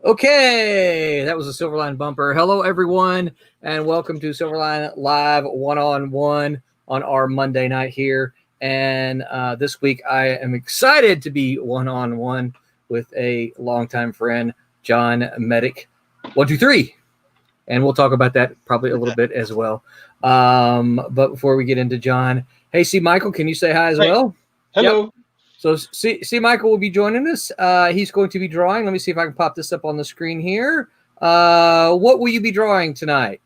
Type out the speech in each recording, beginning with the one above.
Okay, that was a Silverline bumper. Hello, everyone, and welcome to Silverline Live One-on-One on our Monday night here. And this week, I am excited to be one-on-one with a longtime friend, John Metych. 1, 2, 3. And we'll talk about that probably a little bit as well. But before we get into John, hey, C. Michael, can you say hi as well? Hello. Yep. So C. Michael will be joining us. He's going to be drawing. Let me see if I can pop this up on the screen here. What will you be drawing tonight?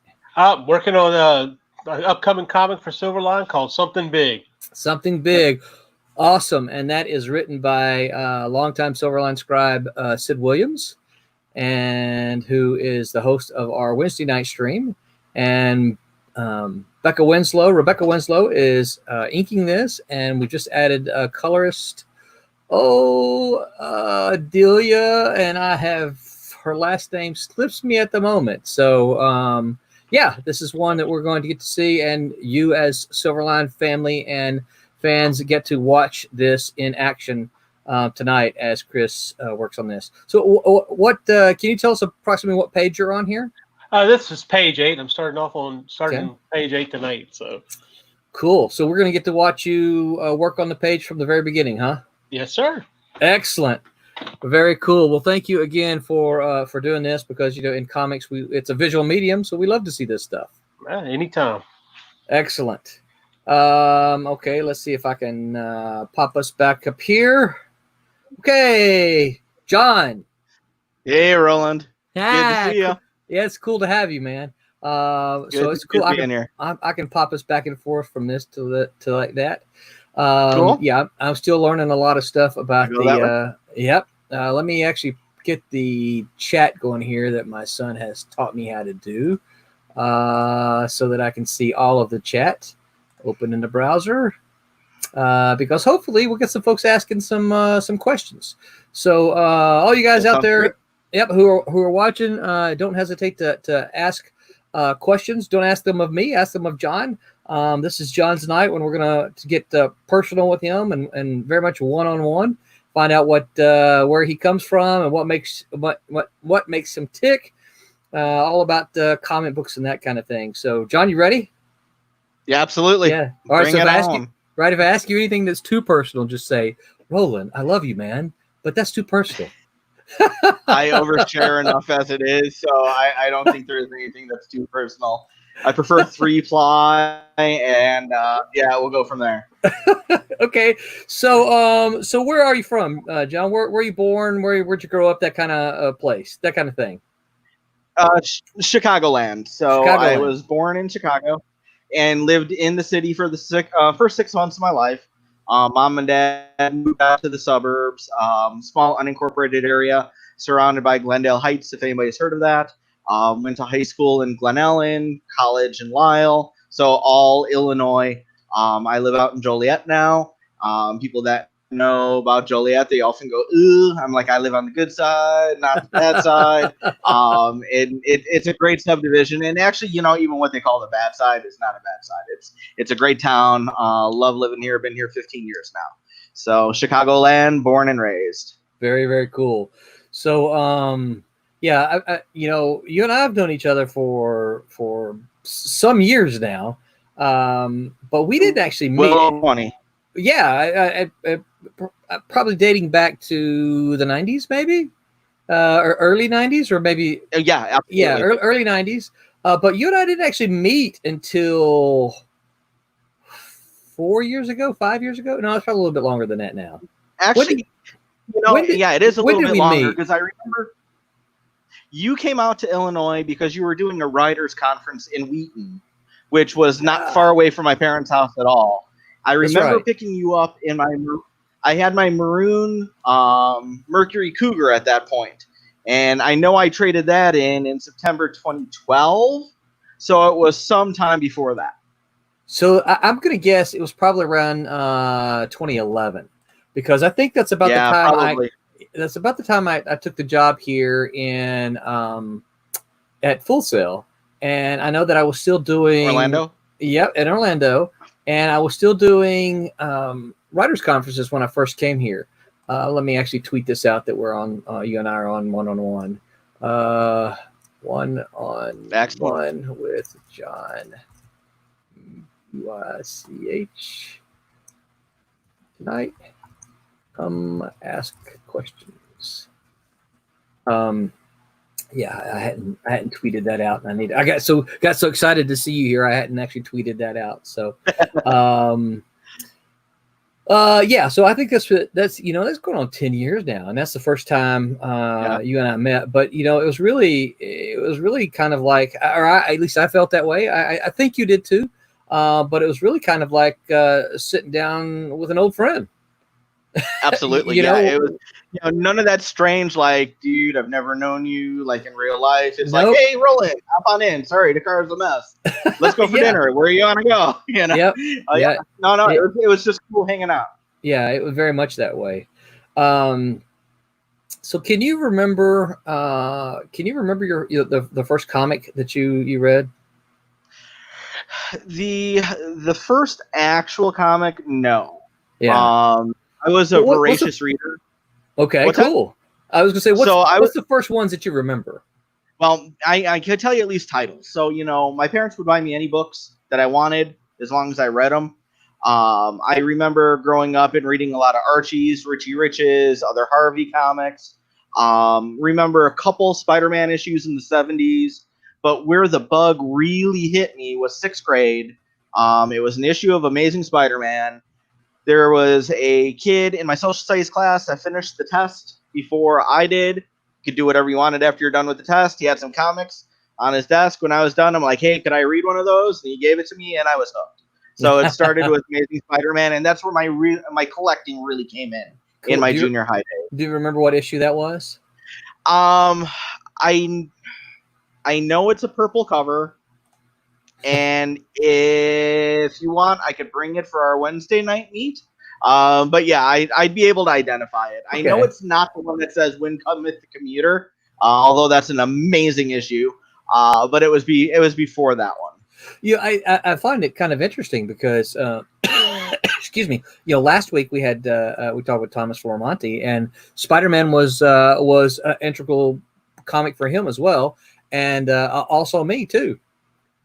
Working on an upcoming comic for Silverline called Something Big. Something Big. Awesome. And that is written by longtime Silverline scribe Sid Williams, and who is the host of our Wednesday night stream. And Rebecca Winslow is inking this, and we just added a colorist, Delia, and I have her last name slips me at the moment. So yeah, this is one that we're going to get to see, and you as Silverline family and fans get to watch this in action tonight as Chris works on this. So what can you tell us approximately what page you're on here? This is page 8. I'm starting page 8 tonight. So cool. So we're going to get to watch you work on the page from the very beginning, huh? Yes, sir. Excellent. Very cool. Well, thank you again for doing this, because in comics it's a visual medium, so we love to see this stuff. Anytime. Excellent. Okay, let's see if I can pop us back up here. Okay, John. Hey, Roland. Good to see you. Yeah, it's cool to have you, man. So it's cool. I can pop us back and forth from this to like that. Cool. Yeah, I'm still learning a lot of stuff about the. Yep. Let me actually get the chat going here that my son has taught me how to do, so that I can see all of the chat. Open in the browser, because hopefully we'll get some folks asking some questions. So all you guys out there. Yep, who are watching, don't hesitate to ask questions. Don't ask them of me. Ask them of John. This is John's night when we're going to get personal with him and very much one-on-one. Find out where he comes from and what makes him tick. All about comic books and that kind of thing. So, John, you ready? Yeah, absolutely. Yeah. All right. So if I ask you anything that's too personal, just say, Roland, I love you, man, but that's too personal. I overshare enough as it is, so I don't think there is anything that's too personal. I prefer 3-ply, and yeah, we'll go from there. Okay, so where are you from, John? Where were you born? Where'd you grow up? That kind of place, that kind of thing. Chicagoland. So I was born in Chicago and lived in the city for the first 6 months of my life. Mom and dad moved out to the suburbs, small unincorporated area surrounded by Glendale Heights, if anybody's heard of that. Went to high school in Glen Ellen, college in Lisle, so all Illinois. I live out in Joliet now. People that know about Joliet, they often go, "Ooh," I'm like, I live on the good side, not the bad side. It's a great subdivision, and actually, even what they call the bad side is not a bad side. It's a great town. Love living here. Been here 15 years now. So Chicagoland, born and raised. Very, very cool. So yeah, you and I have known each other for some years now, but we didn't actually meet. Well, 20. Yeah, I probably dating back to the 90s, maybe, or early 90s, or maybe yeah, absolutely. Yeah, early 90s. But you and I didn't actually meet until 4 years ago, 5 years ago. No, it's probably a little bit longer than that now. Actually, it is a little bit longer, because I remember you came out to Illinois because you were doing a writers' conference in Wheaton, which was not far away from my parents' house at all. I remember picking you up in I had my maroon Mercury Cougar at that point, and I know I traded that in September 2012, so it was some time before that. So I'm going to guess it was probably around 2011, because I think that's about the time that's about the time I took the job here in at Full Sail, and I know that I was still doing Orlando. Yep, in Orlando, and I was still doing writers' conferences when I first came here. Let me actually tweet this out that we're on. You and I are on one-on-one. one with John UICH tonight. Come ask questions. Yeah, I hadn't tweeted that out, and I got so excited to see you here. I hadn't actually tweeted that out. So, yeah. So I think that's that's going on 10 years now, and that's the first time you and I met. But it was really kind of like, at least I felt that way. I think you did too. But it was really kind of like sitting down with an old friend. Absolutely. It was, none of that strange, like, dude, I've never known you, like, in real life. It's like, hey, Roland, hop on in. Sorry, the car's a mess. Let's go for dinner. Where are you want to go? Yep. No, it was just cool hanging out. Yeah, it was very much that way. So can you remember your the first comic that you read? The first actual comic, no. Yeah. I was a voracious reader. Okay, cool. I was gonna say, what's the first ones that you remember? Well, I could tell you at least titles. So my parents would buy me any books that I wanted as long as I read them. I remember growing up and reading a lot of Archie's, Richie Riches, other Harvey comics. Remember a couple Spider-Man issues in the 70s. But where the bug really hit me was 6th grade. It was an issue of Amazing Spider-Man. There was a kid in my social studies class that finished the test before I did. You could do whatever you wanted after you're done with the test. He had some comics on his desk. When I was done, I'm like, hey, could I read one of those? And he gave it to me, and I was hooked. So it started with Amazing Spider-Man, and that's where my collecting really came in my junior high days. Do you remember what issue that was? I know it's a purple cover, and if you want, I could bring it for our Wednesday night meet. But yeah, I'd be able to identify it. Okay. I know it's not the one that says "When Cometh the Commuter," although that's an amazing issue. But it was before that one. Yeah, I find it kind of interesting because, excuse me. Last week we had we talked with Thomas Flormonti, and Spider-Man was an integral comic for him as well. And also me too.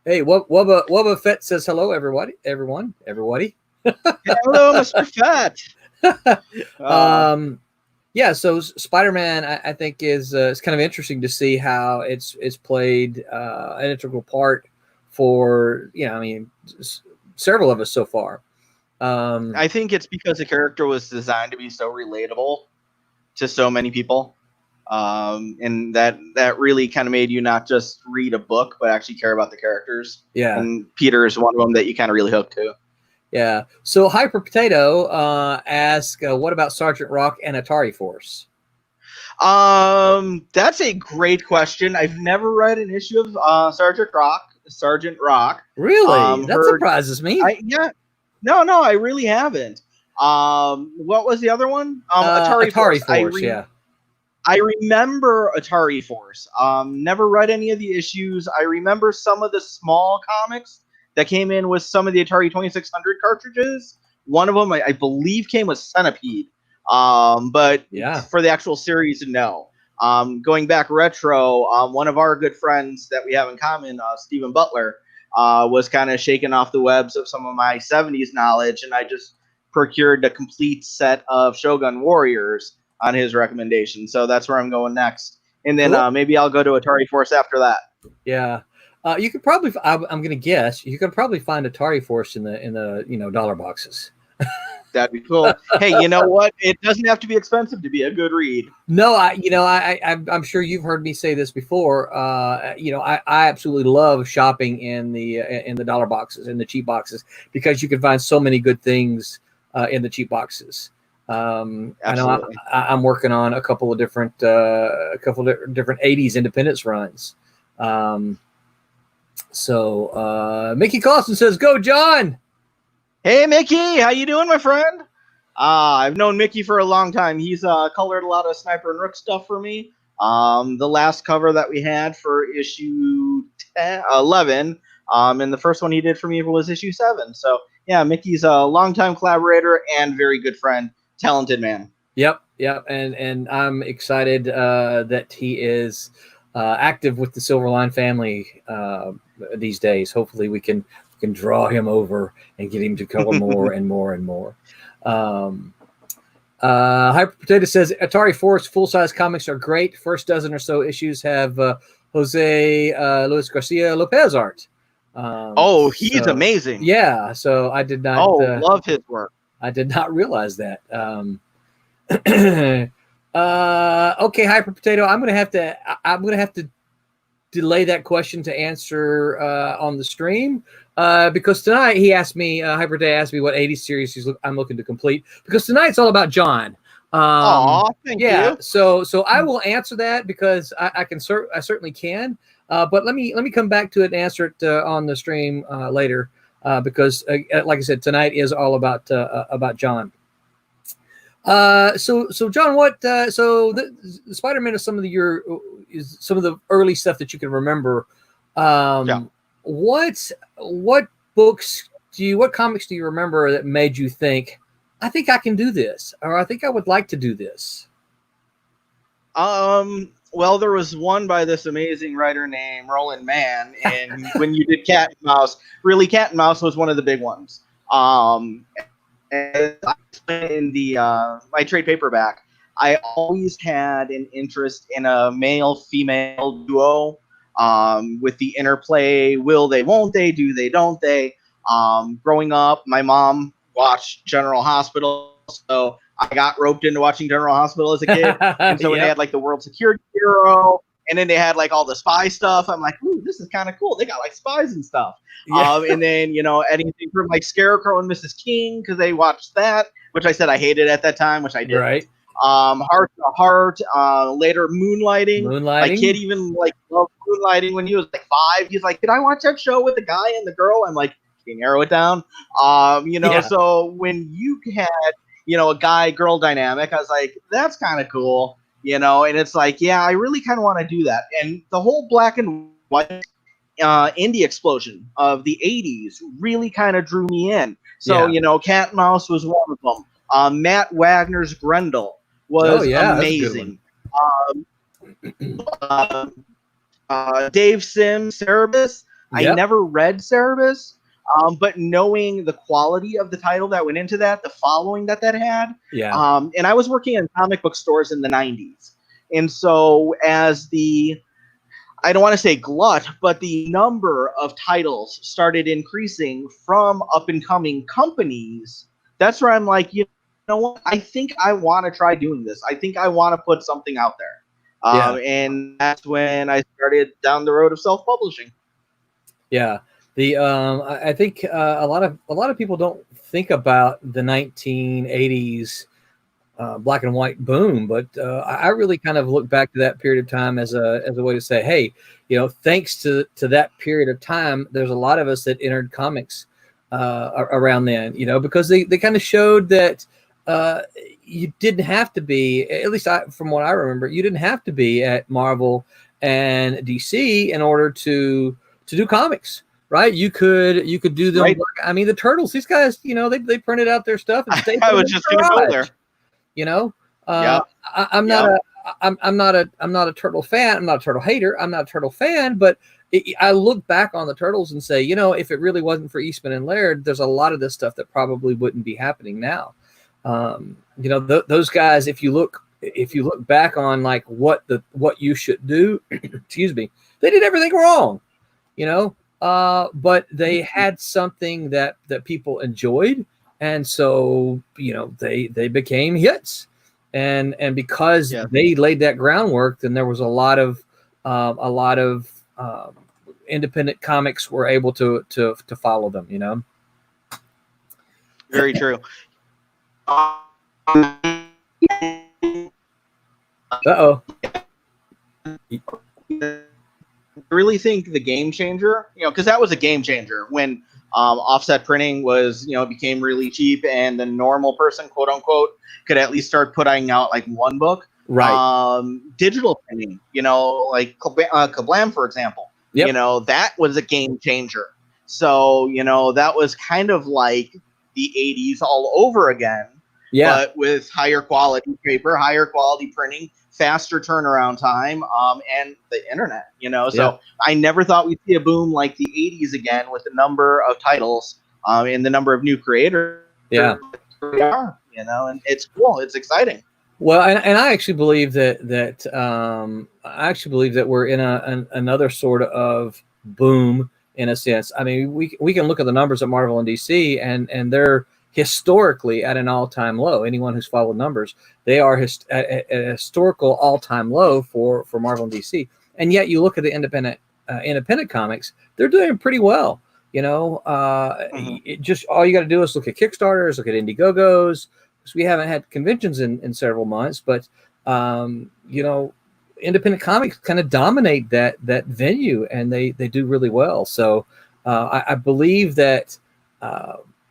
Hey, Wubba Fett says hello, everyone. Hello, Mr. Fett. Yeah. So Spider-Man, I think is kind of interesting to see how it's played an integral part for several of us so far. I think it's because the character was designed to be so relatable to so many people. And that really kind of made you not just read a book, but actually care about the characters. Yeah. And Peter is one of them that you kind of really hooked to. Yeah. So Hyper Potato asks, what about Sergeant Rock and Atari Force? That's a great question. I've never read an issue of Sergeant Rock. Really? That surprises me. No, I really haven't. What was the other one? Atari Force. Yeah. I remember Atari Force. Never read any of the issues. I remember some of the small comics that came in with some of the Atari 2600 cartridges. One of them, I believe, came with Centipede. But for the actual series, no. Going back retro, one of our good friends that we have in common, Stephen Butler, was kind of shaking off the webs of some of my 70s knowledge, and I just procured a complete set of Shogun Warriors on his recommendation. So that's where I'm going next. And then maybe I'll go to Atari Force after that. Yeah. You could probably, I'm going to guess, you could probably find Atari Force in the dollar boxes. That'd be cool. Hey, you know what? It doesn't have to be expensive to be a good read. No, I'm sure you've heard me say this before. I absolutely love shopping in the dollar boxes, in the cheap boxes, because you can find so many good things in the cheap boxes. I know I'm working on a couple of different 80s independence runs. So Mickey Clausen says, "Go, John." Hey, Mickey, how you doing, my friend? I've known Mickey for a long time. He's colored a lot of Sniper and Rook stuff for me. The last cover that we had for issue 11, and the first one he did for me was issue 7. So, yeah, Mickey's a longtime collaborator and very good friend, talented man. Yep, and I'm excited that he is active with the SIlverline family these days. Hopefully, we can draw him over and get him to color more and more and more. Hyper Potato says Atari Force full-size comics are great. First dozen or so issues have Jose Luis Garcia Lopez art. He's amazing. Yeah, so I did not. Love his work. I did not realize that. Okay, Hyper Potato. I'm gonna have to delay that question to answer on the stream because tonight he asked me. Hyper Potato asked me what 80s series I'm looking to complete because tonight's all about John. Thank you. So I will answer that because I certainly can. But let me come back to it and answer it on the stream later because like I said, tonight is all about John. So John, what? So the Spider-Man is some of the early stuff that you can remember. What books what comics do you remember that made you think, I think I can do this, or I think I would like to do this? Well, there was one by this amazing writer named Roland Mann, and when you did Cat and Mouse, really Cat and Mouse was one of the big ones. And I in the my trade paperback, I always had an interest in a male-female duo with the interplay, will they, won't they, do they, don't they. Growing up, my mom watched General Hospital, so I got roped into watching General Hospital as a kid. And so when they had like the World Security Bureau, and then they had like all the spy stuff, I'm like, ooh, this is kind of cool. They got like spies and stuff. Yeah. And then, anything from like Scarecrow and Mrs. King, because they watched that, which I said I hated at that time, which I did. Right. Heart to Heart, later Moonlighting. My kid even like loved Moonlighting when he was like 5. He's like, did I watch that show with the guy and the girl? I'm like, can you narrow it down? So when you had, a guy-girl dynamic, I was like, that's kind of cool, and it's like, yeah, I really kind of want to do that. And the whole black and white indie explosion of the 80s really kind of drew me in. So, Cat and Mouse was one of them. Matt Wagner's Grendel was amazing. Dave Sims' Cerebus. Yep. I never read Cerebus. But knowing the quality of the title that went into that, the following that had, and I was working in comic book stores in the 90s. And so as I don't want to say glut, but the number of titles started increasing from up-and-coming companies, that's where I'm like, you know what? I think I want to try doing this. I think I want to put something out there. And that's when I started down the road of self-publishing. Yeah. I think a lot of people don't think about the 1980s black and white boom, but I really kind of look back to that period of time as a way to say, hey, thanks to that period of time, there's a lot of us that entered comics around then, because they kind of showed that you didn't have to be, at least from what I remember, you didn't have to be at Marvel and DC in order to do comics. Right, you could do them. Right. I mean, the Turtles. These guys, they printed out their stuff and stayed. I was just going to go there. I'm not a Turtle fan. I'm not a Turtle hater. I'm not a Turtle fan. But I look back on the Turtles and say, if it really wasn't for Eastman and Laird, there's a lot of this stuff that probably wouldn't be happening now. Those guys. If you look back on like what you should do, excuse me, they did everything wrong. But they had something that people enjoyed, and so they became hits, and because they laid that groundwork, then there was a lot of independent comics were able to follow them. Very true. Uh-oh. I really think the game changer, because that was a game changer when offset printing was, became really cheap, and the normal person, quote unquote, could at least start putting out like one book. Right. Digital printing, like Kablam, for example. Yep. That was a game changer. So, that was kind of like the 80s all over again. Yeah. But with higher quality paper, higher quality printing, faster turnaround time, and the internet, So I never thought we'd see a boom like the 80s again with the number of titles and the number of new creators. Yeah. We are, and it's cool. It's exciting. Well, and I actually believe that we're in another sort of boom in a sense. I mean, we can look at the numbers at Marvel and DC, and they're historically at an all-time low. Anyone who's followed numbers, they are at a historical all-time low for Marvel and DC. And yet, you look at the independent comics; they're doing pretty well. It just all you got to do is look at Kickstarters, look at Indiegogos. We haven't had conventions in several months, but independent comics kind of dominate that venue, and they do really well. So I believe that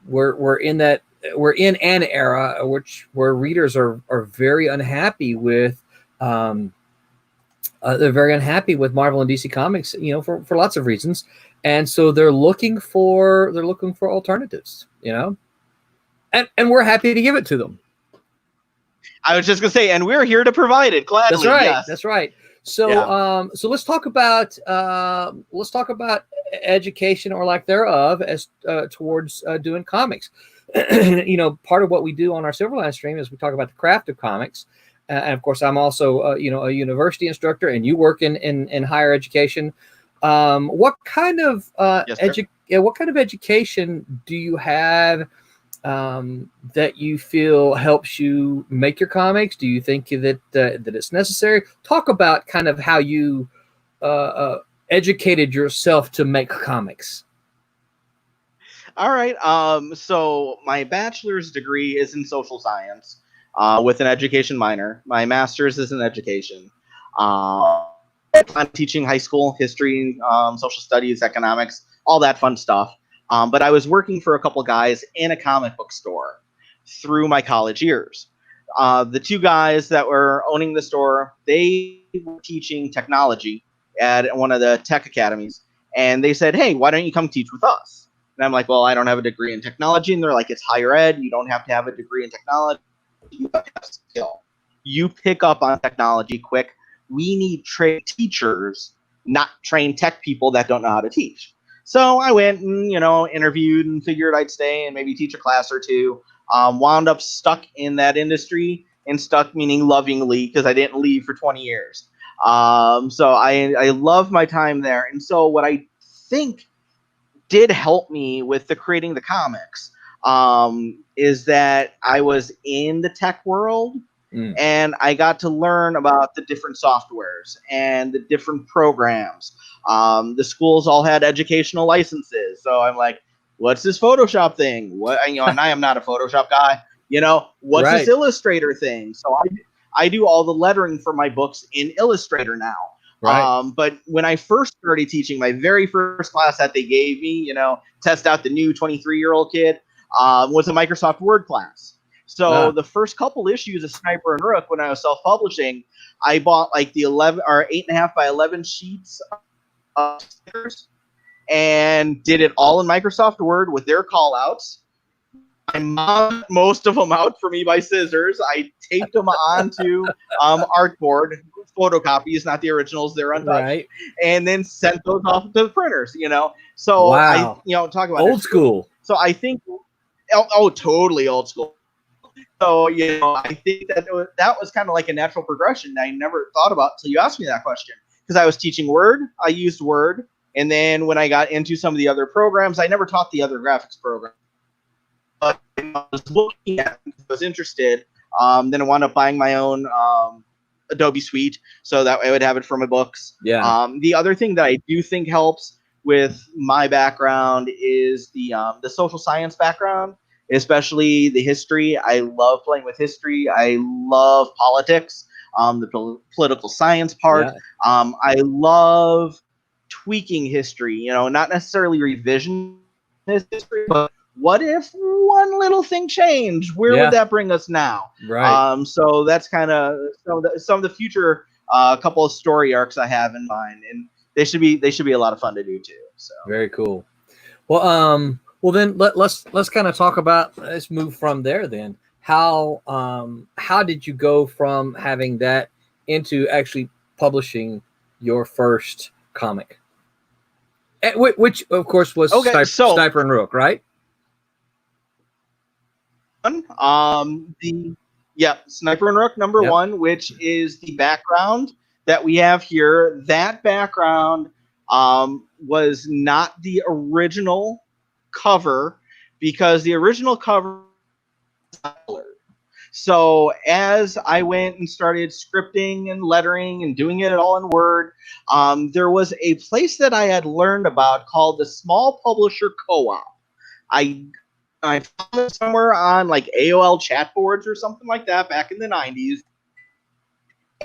we're in an era where readers are very unhappy with they're very unhappy with Marvel and DC Comics, for lots of reasons, and so they're looking for alternatives, And we're happy to give it to them. I was just gonna say, and we're here to provide it gladly. That's right. Yes. That's right. So, so let's talk about education or lack thereof as towards doing comics. Part of what we do on our SIlverline stream is we talk about the craft of comics, and of course, I'm also a university instructor, and you work in higher education. What kind of what kind of education do you have that you feel helps you make your comics? Do you think that it's necessary? Talk about kind of how you educated yourself to make comics. All right. So my bachelor's degree is in social science with an education minor. My master's is in education. I'm teaching high school history, social studies, economics, all that fun stuff. But I was working for a couple guys in a comic book store through my college years. The two guys that were owning the store, they were teaching technology at one of the tech academies. And they said, hey, why don't you come teach with us? And I'm like, well, I don't have a degree in technology. And they're like, it's higher ed. You don't have to have a degree in technology. You have to have skill. You pick up on technology quick. We need trained teachers, not trained tech people that don't know how to teach. So I went and, interviewed and figured I'd stay and maybe teach a class or two. Wound up stuck in that industry, and stuck meaning lovingly, because I didn't leave for 20 years. So I love my time there. And so what I think did help me with creating the comics is that I was in the tech world. And I got to learn about the different softwares and the different programs. The schools all had educational licenses. So I'm like, what's this Photoshop thing? And I am not a Photoshop guy. What's this Illustrator thing? So I do all the lettering for my books in Illustrator now. Right. But when I first started teaching, my very first class that they gave me, test out the new 23-year-old kid, was a Microsoft Word class. So the first couple issues of Sniper and Rook, when I was self-publishing, I bought like the 8.5 by 11 sheets of stickers and did it all in Microsoft Word with their call-outs. I mopped most of them out for me by scissors. I taped them onto artboard, photocopies, not the originals, they're untouched, and then sent those off to the printers. So wow. Talk about old school. So I think, totally old school. So, I think that was kind of like a natural progression that I never thought about until you asked me that question. Because I was teaching Word, I used Word, and then when I got into some of the other programs, I never taught the other graphics program. But I was looking at it, I was interested. Then I wound up buying my own Adobe Suite so that I would have it for my books. Yeah. The other thing that I do think helps with my background is the social science background. Especially the history. I love playing with history. I love politics, the political science part. Yeah. I love tweaking history, not necessarily revisionist history, but what if one little thing changed? Where would that bring us now? Right. So that's kind of some of the future couple of story arcs I have in mind, and they should be a lot of fun to do too. So very cool. Well, then let's kind of talk about. Let's move from there. Then how did you go from having that into actually publishing your first comic? Which of course was Sniper and Rook, right? Sniper and Rook number 1, which is the background that we have here. That background was not the original cover, because the original cover was colored. So as I went and started scripting and lettering and doing it all in Word, there was a place that I had learned about called the Small Publisher Co-op. I found it somewhere on like AOL chat boards or something like that back in the 90s.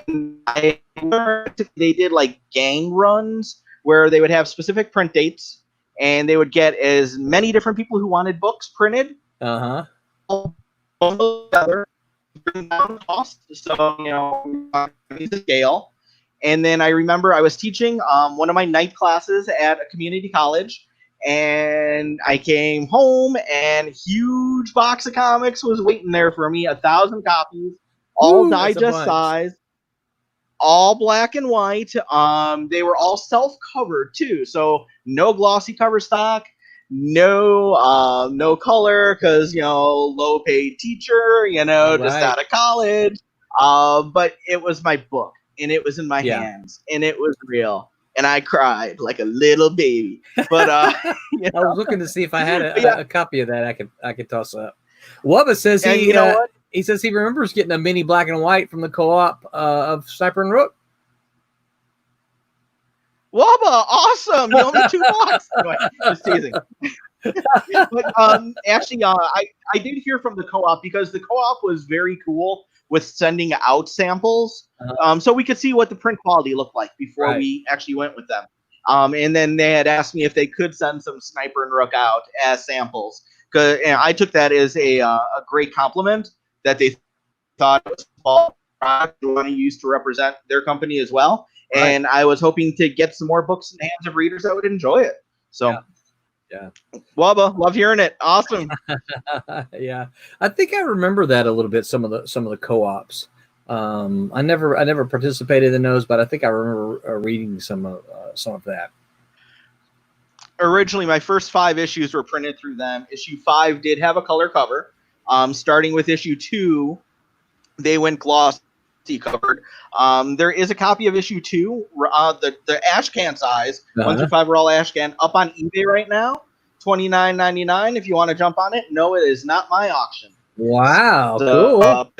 And I learned they did like gang runs where they would have specific print dates, and they would get as many different people who wanted books printed. Together, bring down the cost. So, the scale. And then I remember I was teaching one of my night classes at a community college, and I came home and a huge box of comics was waiting there for me, 1,000 copies, all digest size, all black and white. They were all self-covered too, so no glossy cover stock, no color, because low paid teacher, just out of college. But it was my book, and it was in my hands, and it was real, and I cried like a little baby. But I was looking to see if I had a copy of that I could toss up. Wubba says he says he remembers getting a mini black and white from the co-op of Sniper and Rook. Wubba, awesome! You owe me $2. Anyway, just teasing. But actually, I did hear from the co-op, because the co-op was very cool with sending out samples, so we could see what the print quality looked like before we actually went with them. And then they had asked me if they could send some Sniper and Rook out as samples, because I took that as a great compliment that they thought it was a product they want to use to represent their company as well. And I was hoping to get some more books in the hands of readers that would enjoy it. So, Wubba, love hearing it. Awesome. Yeah, I think I remember that a little bit. Some of the co-ops. I never participated in those, but I think I remember reading some of that. Originally, my first 5 issues were printed through them. Issue 5 did have a color cover. Starting with issue 2, they went glossy covered. There is a copy of issue 2, the ash can size, 1 through 5 are all ash can, up on eBay right now, $29.99 if you want to jump on it. No, it is not my auction. Wow, cool.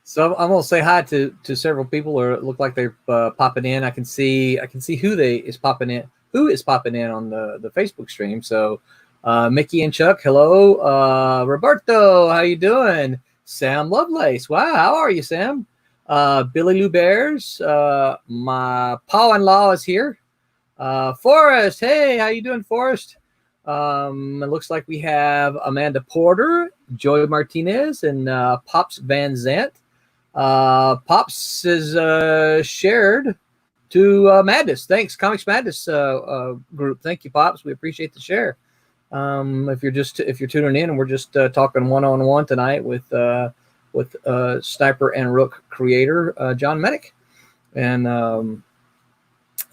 So I'm gonna say hi to several people, or it look like they're popping in. I can see who is popping in on the Facebook stream. So Mickey and Chuck, hello. Roberto, how you doing? Sam Lovelace, wow, how are you, Sam? Billy Lou Bears, my pa-in-law is here. Forrest, hey, how you doing, Forrest? It looks like we have Amanda Porter, Joy Martinez, and Pops Van Zant. Pops is shared to Madness. Thanks, Comics Madness group. Thank you, Pops. We appreciate the share. If you're tuning in, and we're just talking one-on-one tonight with Sniper and Rook creator John Metych, and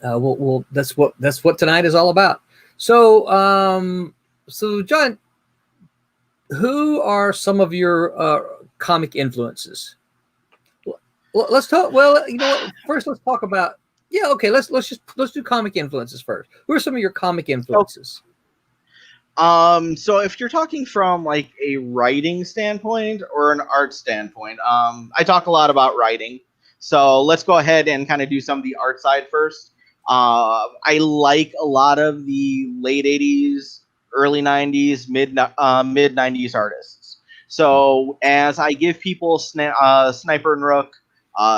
we'll that's what tonight is all about. So John, who are some of your comic influences? Let's talk. Well, you know what? First, let's talk about. Yeah, okay. Let's do comic influences first. Who are some of your comic influences? So if you're talking from like a writing standpoint or an art standpoint, I talk a lot about writing. So let's go ahead and kind of do some of the art side first. I like a lot of the late 80s, early 90s, mid 90s artists. So as I give people Sniper and Rook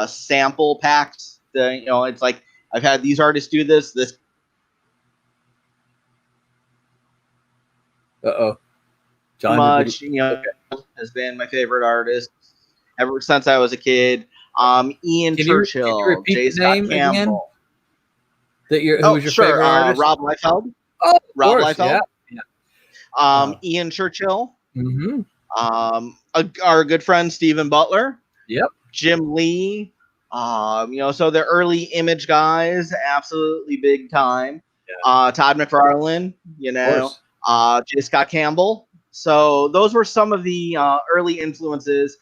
sample packs, it's like I've had these artists do this. John much has been my favorite artist ever since I was a kid. Ian Churchill, J. Scott Campbell. Who's your favorite artist? Rob Liefeld. Oh, Rob Liefeld. Yeah. Ian Churchill. Mm-hmm. Our good friend Stephen Butler. Yep. Jim Lee. So the early Image guys, absolutely big time. Yeah. Todd McFarlane, J. Scott Campbell. So those were some of the early influences.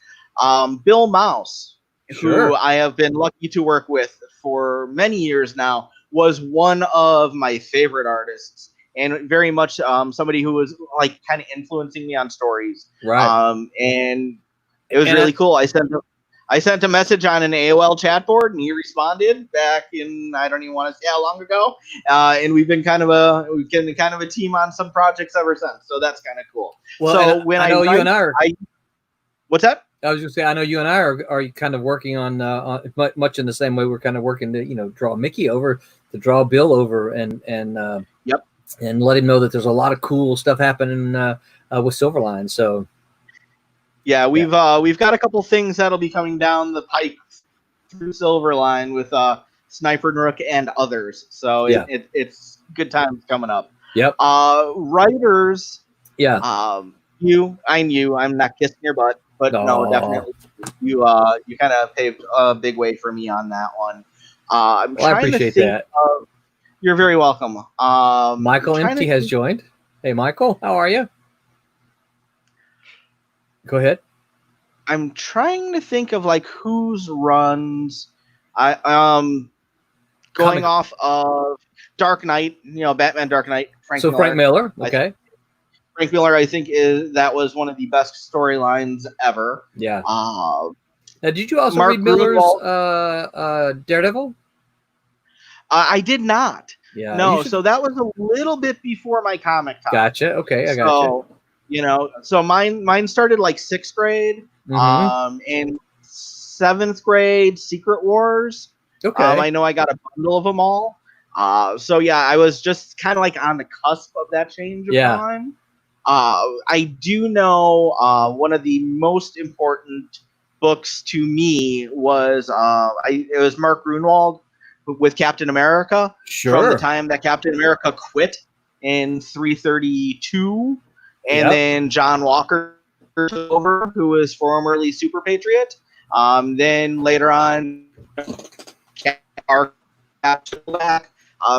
Bill Mouse, who I have been lucky to work with for many years now, was one of my favorite artists, and very much somebody who was like kind of influencing me on stories. Right. And it was really cool. I sent a message on an AOL chat board, and he responded back in, I don't even want to say how long ago. And we've been kind of a team on some projects ever since. So that's kind of cool. Well, so when I know you and I are. What's that? I was going to say, I know you and I are kind of working on much in the same way. We're kind of working to draw Mickey over, to draw Bill over, and yep, and let him know that there's a lot of cool stuff happening with SIlverline. So. Yeah, we've got a couple things that'll be coming down the pike through SIlverline with Sniper and Rook and others. So it's good times coming up. Yep. Writers. Yeah. I'm not kissing your butt, but no, definitely you kind of paved a big way for me on that one. I appreciate that. You're very welcome. Michael Empty has joined. Hey, Michael, how are you? Go ahead. I'm trying to think of like whose runs. Going off of Dark Knight, Batman Dark Knight. Frank Miller. Okay. Frank Miller, I think that was one of the best storylines ever. Yeah. Now, did you also read Miller's Daredevil? I did not. Yeah. No, so that was a little bit before my comic time. Gotcha. Okay, I gotcha. So mine started like 6th grade. Mm-hmm. In 7th grade, Secret Wars. Okay. I know I got a bundle of them all. I was just kind of like on the cusp of that change of time. I do know one of the most important books to me was it was Mark Grunwald with Captain America. Sure. From the time that Captain America quit in 332. And then John Walker took over, who was formerly Super Patriot. Then later on, our took back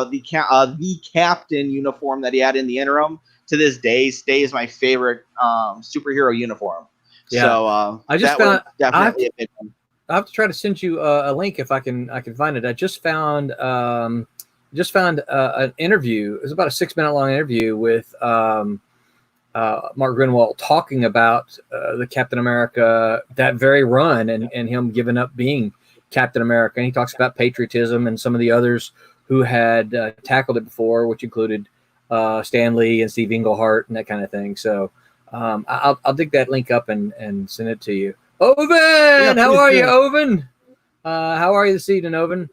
the captain uniform that he had in the interim. To this day, stays my favorite superhero uniform. Yeah. So I just found definitely a big one. I have to try to send you a link if I can find it. I just found an interview. It was about a 6-minute long interview with Mark Grunwald talking about the Captain America, that very run, and him giving up being Captain America. And he talks about patriotism and some of the others who had tackled it before, which included Stan Lee and Steve Englehart and that kind of thing. So I'll dig that link up and send it to you. Oven, how are you, Oven? How are you this evening, Oven?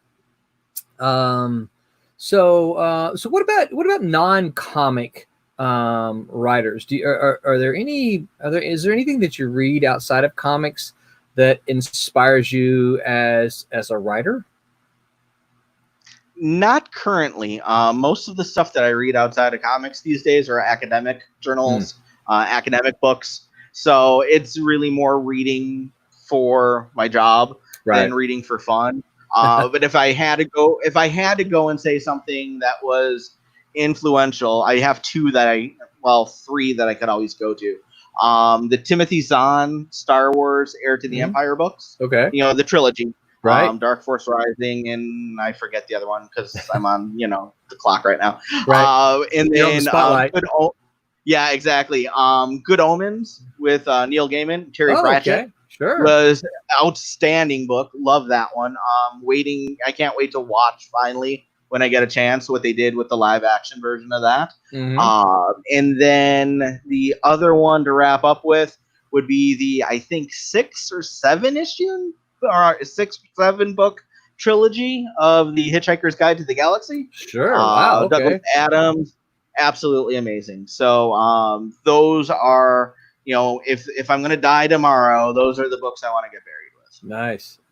So what about non-comic writers? Is there anything that you read outside of comics that inspires you as a writer? Not currently. Most of the stuff that I read outside of comics these days are academic journals, academic books. So it's really more reading for my job than reading for fun. But if I had to go and say something that was influential, I have three that I could always go to. The Timothy Zahn Star Wars Heir to the Empire books. Okay. The trilogy. Right. Dark Force Rising, and I forget the other one because I'm on, the clock right now. Right. And then Spotlight. Yeah, exactly. Good Omens with Neil Gaiman, Terry Pratchett. Okay. Sure. Was outstanding book. Love that one. I can't wait to watch finally when I get a chance what they did with the live action version of that. Mm-hmm. And then the other one to wrap up with would be the, I think, 6 or 7 issue or 6 or 7 book trilogy of the Hitchhiker's Guide to the Galaxy. Sure. Wow. Okay. Douglas Adams, absolutely amazing. So those are, if I'm gonna die tomorrow, those are the books I want to get buried with.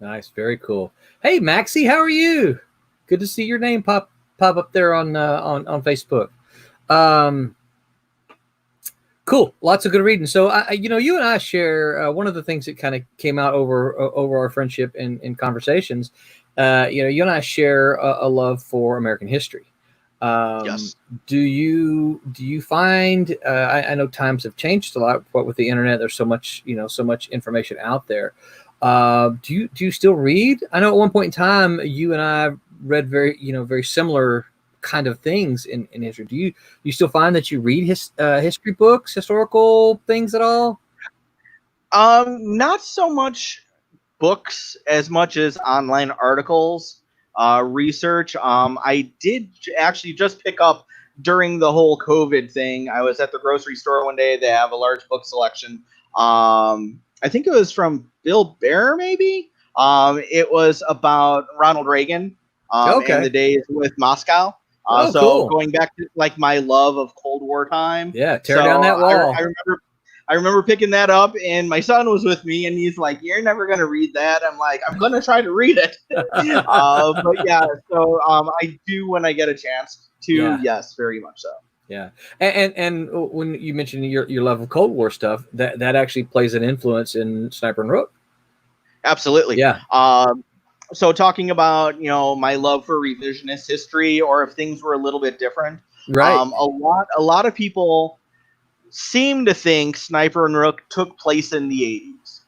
Nice, very cool. Hey, Maxie, how are you? Good to see your name pop up there on Facebook. Cool. Lots of good reading. So, you and I share one of the things that kind of came out over our friendship and in conversations. You and I share a love for American history. Yes. Do you find? I know times have changed a lot. What with the internet, there's so much information out there. Do you still read? I know at one point in time you and I read very similar kind of things in history. Do you still find that you read history books, historical things at all? Not so much books as much as online articles, research. I did actually just pick up during the whole COVID thing. I was at the grocery store one day. They have a large book selection. I think it was from Bill Bear, maybe. It was about Ronald Reagan and the days with Moscow. So cool. Going back to like my love of Cold War time. Yeah, tear down that wall. I remember picking that up, and my son was with me, and he's like, "You're never gonna read that." I'm like, "I'm gonna try to read it." But yeah, so I do when I get a chance to. Yeah. Yes, very much so. Yeah, and when you mentioned your love of Cold War stuff, that actually plays an influence in Sniper and Rook. Absolutely. Yeah. So talking about my love for revisionist history, or if things were a little bit different, right? A lot of people seem to think Sniper and Rook took place in the 80s,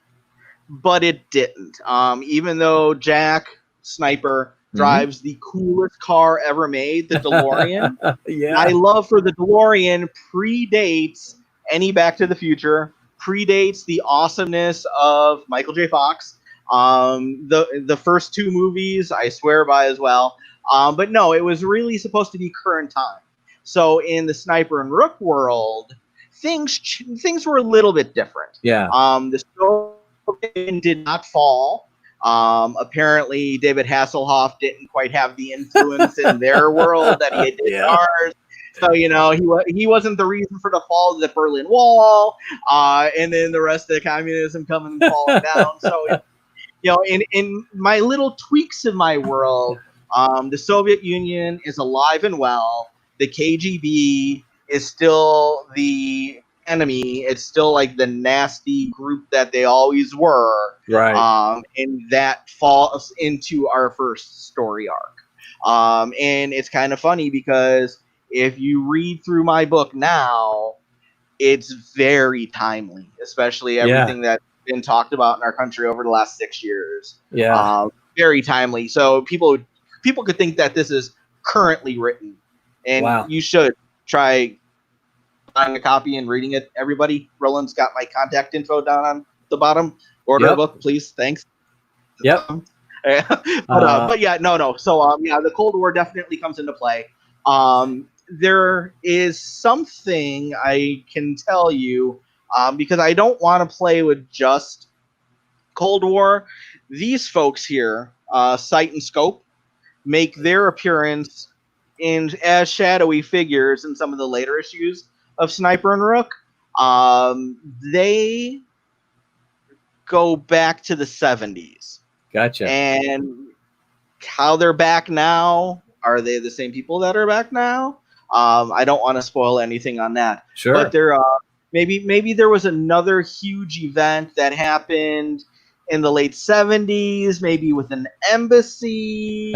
but it didn't. Even though Jack Sniper drives the coolest car ever made, the DeLorean. Yeah. My love for the DeLorean predates any Back to the Future, predates the awesomeness of Michael J. Fox. The first two movies I swear by as well. But no, it was really supposed to be current time. So in the Sniper and Rook world, things were a little bit different. Yeah. The Soviet did not fall. Apparently, David Hasselhoff didn't quite have the influence in their world that he did in ours. So he wasn't the reason for the fall of the Berlin Wall, and then the rest of the communism coming and falling down. So in my little tweaks of my world, the Soviet Union is alive and well. The KGB is still the enemy. It's still like the nasty group that they always were. Right. And that falls into our first story arc. And it's kind of funny because if you read through my book now, it's very timely, especially everything that's been talked about in our country over the last 6 years. Yeah. Very timely. So people could think that this is currently written, and you should try buying a copy and reading it. Everybody, Roland's got my contact info down on the bottom. Order a book, please. Thanks. Yep. But yeah, no. So the Cold War definitely comes into play. There is something I can tell you, because I don't want to play with just Cold War. These folks here, Sight and Scope, make their appearance as shadowy figures in some of the later issues of Sniper and Rook. They go back to the 70s. Gotcha. And how they're back now, are they the same people that are back now? I don't want to spoil anything on that. Sure. But there, maybe there was another huge event that happened in the late 70s, maybe with an embassy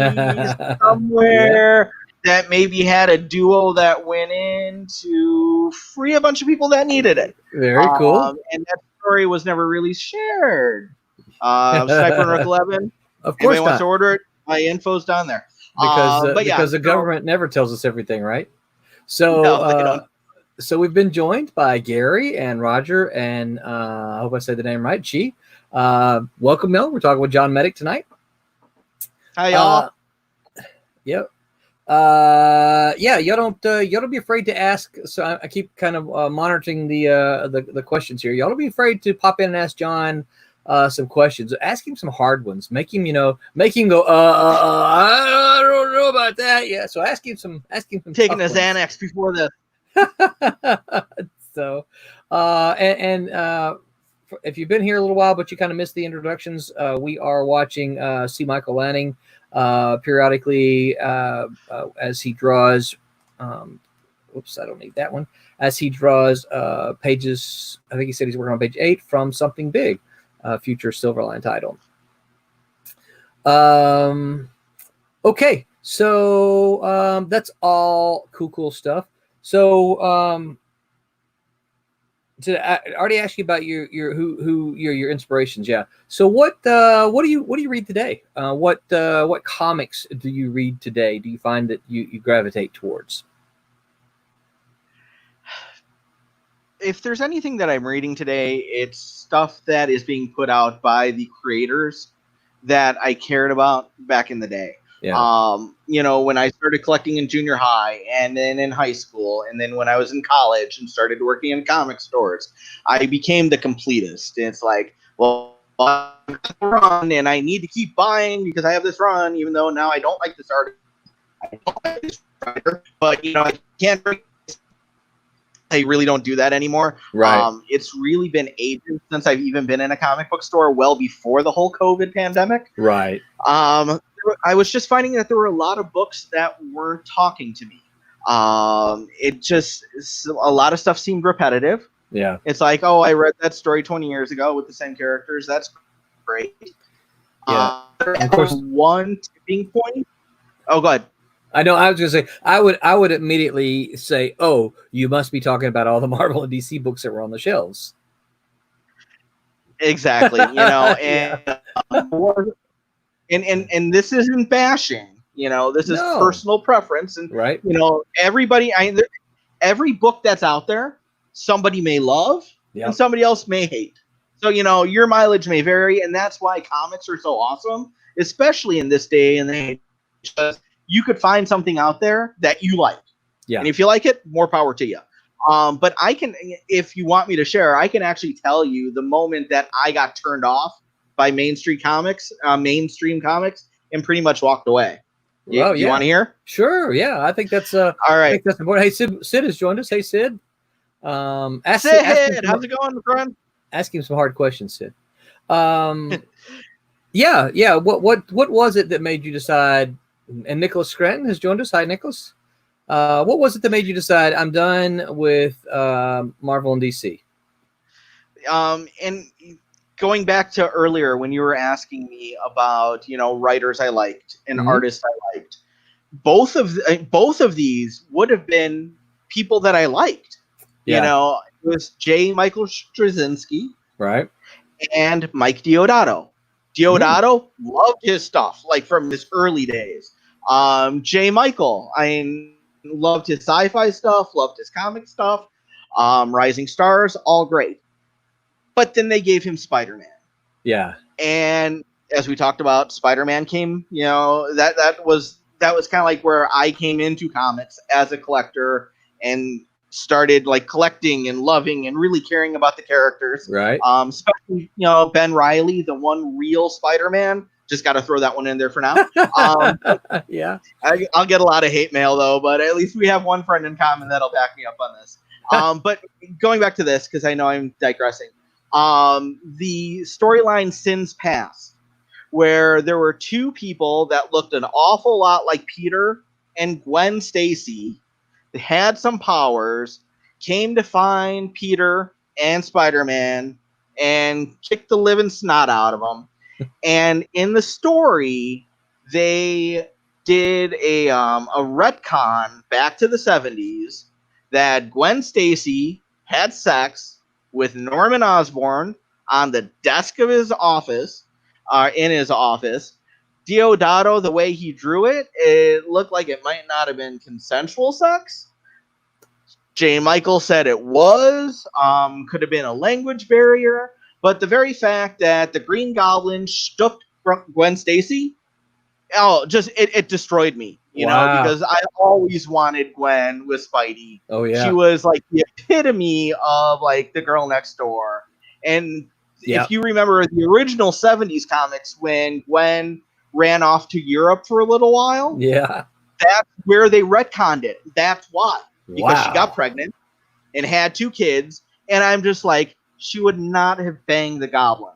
somewhere that maybe had a duo that went in to free a bunch of people that needed it. Very cool. And that story was never really shared. Sniper and Rook 11. Of course, anybody wants to order it, my info's down there. Because the government never tells us everything, right? So, no, so we've been joined by Gary and Roger, and I hope I said the name right. Chi. Welcome, Mel. We're talking with John Metych tonight. Hi, y'all. Yep. Y'all don't be afraid to ask. So I keep kind of monitoring the questions here. Y'all don't be afraid to pop in and ask John some questions. Ask him some hard ones. Make him go, I don't know about that. Yeah. So ask him some taking his Xanax before the. So, if you've been here a little while, but you kind of missed the introductions, we are watching C. Michael Lanning periodically as he draws oops, I don't need that one. As he draws pages, I think he said he's working on page 8 from Something Big, future Silverline title. Okay, so that's all cool stuff. So I already asked you about your inspirations. Yeah. So what do you read today? What comics do you read today? Do you find that you gravitate towards? If there's anything that I'm reading today, it's stuff that is being put out by the creators that I cared about back in the day. Yeah. When I started collecting in junior high and then in high school, and then when I was in college and started working in comic stores, I became the completist. And it's like, well, I got the run and I need to keep buying because I have this run, even though now I don't like this artist. I don't like this writer, but I can't bring. I really don't do that anymore. Right. It's really been ages since I've even been in a comic book store, well before the whole COVID pandemic. Right. I was just finding that there were a lot of books that weren't talking to me. A lot of stuff seemed repetitive. Yeah. It's like, oh, I read that story 20 years ago with the same characters. That's great. Yeah. Of course, one tipping point. Oh, go ahead. I know. I was going to say, I would immediately say, oh, you must be talking about all the Marvel and DC books that were on the shelves. Exactly. And this isn't bashing. This is personal preference. And right. Everybody, every book that's out there, somebody may love and somebody else may hate. So your mileage may vary, and that's why comics are so awesome, especially in this day and age. You could find something out there that you like. Yeah. And if you like it, more power to you. But I can, if you want me to share, I can actually tell you the moment that I got turned off by mainstream comics, and pretty much walked away. Well, you want to hear? Sure. Yeah. I think that's all right. I think that's important. Hey, Sid has joined us. Hey, Sid. Ask how's it going, friend? Ask him some hard questions, Sid. Yeah. What was it that made you decide? And Nicholas Scranton has joined us. Hi, Nicholas. What was it that made you decide I'm done with Marvel and DC? And going back to earlier when you were asking me about writers I liked and artists I liked, both of these would have been people that I liked. Yeah. It was J. Michael Straczynski, right, and Mike Deodato. Deodato loved his stuff like from his early days. J. Michael, I loved his sci-fi stuff, loved his comic stuff. Rising Stars, all great. But then they gave him Spider-Man. Yeah. And as we talked about, Spider-Man came, that was kind of like where I came into comics as a collector and started like collecting and loving and really caring about the characters. Right. Especially, Ben Reilly, the one real Spider-Man. Just got to throw that one in there for now. Yeah. I'll get a lot of hate mail though, but at least we have one friend in common that'll back me up on this. But going back to this, because I know I'm digressing. The storyline Sins Past, where there were two people that looked an awful lot like Peter and Gwen Stacy. They had some powers, came to find Peter and Spider-Man, and kicked the living snot out of them. And in the story, they did a retcon back to the 70s that Gwen Stacy had sex with Norman Osborn on the desk of his office, in his office. Deodato, the way he drew it, it looked like it might not have been consensual sex. J. Michael said it was, could have been a language barrier. But the very fact that the Green Goblin shook Gwen Stacy, it destroyed me, because I always wanted Gwen with Spidey. Oh, yeah. She was like the epitome of like the girl next door. And if you remember the original 70s comics when Gwen ran off to Europe for a little while, that's where they retconned it. That's why. Because she got pregnant and had 2 kids. And I'm just like, she would not have banged the Goblin.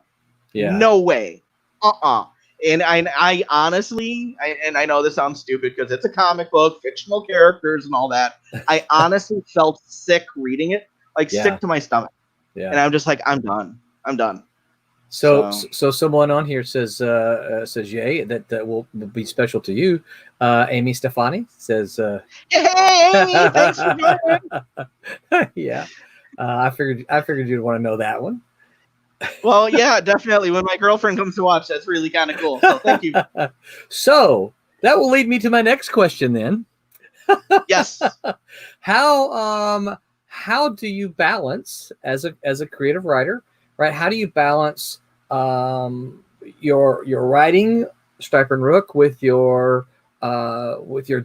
Yeah. No way. And I honestly, and I know this sounds stupid because it's a comic book, fictional characters and all that. I honestly felt sick reading it, like sick to my stomach. Yeah. And I'm just like, I'm done. So someone on here says yay, that will be special to you. Amy Stefani says, hey Amy, thanks for joining. Yeah. I figured you'd want to know that one. Well, yeah, definitely. When my girlfriend comes to watch, that's really kind of cool. So thank you. So that will lead me to my next question then. Yes. How do you balance as a creative writer, right? How do you balance your writing, Striper and Rook, with your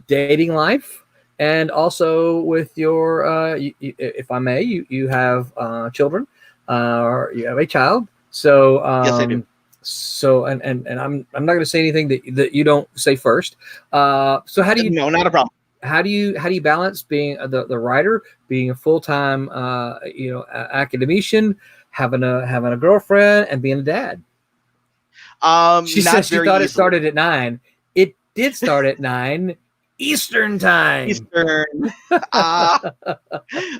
dating life, and also with your if I may, you have children, or you have a child. So yes, I do. So and I'm not going to say anything that you don't say first. So how do you? No, not a problem. How do you balance being the writer, being a full-time academician, having a girlfriend, and being a dad? She says she thought it started at 9. It did start at 9 Eastern time. Eastern.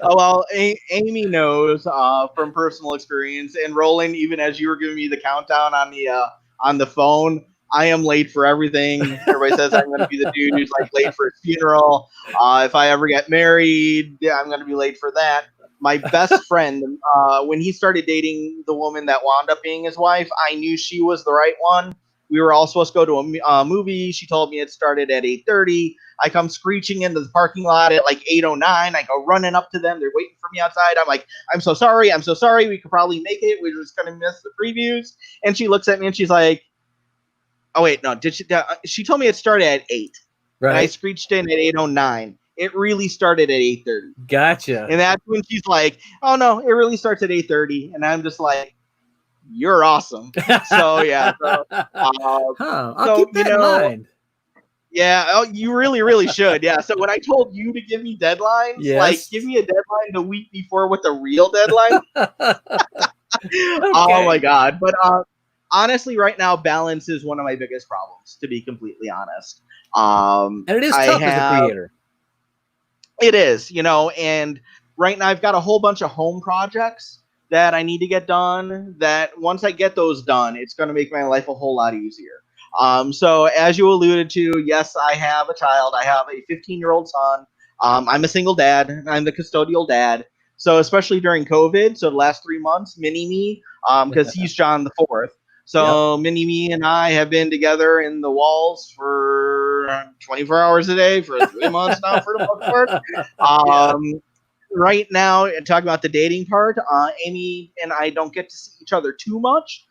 Well, Amy knows from personal experience, and Roland, even as you were giving me the countdown on the phone, I am late for everything. Everybody says I'm going to be the dude who's like late for his funeral. If I ever get married, I'm going to be late for that. My best friend, when he started dating the woman that wound up being his wife, I knew she was the right one. We were all supposed to go to a movie. She told me it started at 8:30. I come screeching into the parking lot at like 8:09. I go running up to them. They're waiting for me outside. I'm like, I'm so sorry. We could probably make it. We're just going to miss the previews. And she looks at me and she's like, oh, wait, no. She told me it started at 8. Right. And I screeched in at 8:09. It really started at 8:30. Gotcha. And that's when she's like, oh, no, it really starts at 8:30. And I'm just like, you're awesome. So, yeah. I'll keep that in mind. Yeah, oh, you really, really should. Yeah. So when I told you to give me deadlines, like give me a deadline the week before with a real deadline. Oh, my God. But honestly, right now, balance is one of my biggest problems, to be completely honest. And it is tough as a creator. It is, and right now I've got a whole bunch of home projects that I need to get done, that once I get those done, it's going to make my life a whole lot easier. So as you alluded to, yes, I have a child. I have a 15-year-old son. I'm a single dad. I'm the custodial dad. So especially during COVID, so the last 3 months, mini-me, because he's John the 4th. So mini-me and I have been together in the walls for 24 hours a day for 3 months now for the most part. Right now, talking about the dating part, Amy and I don't get to see each other too much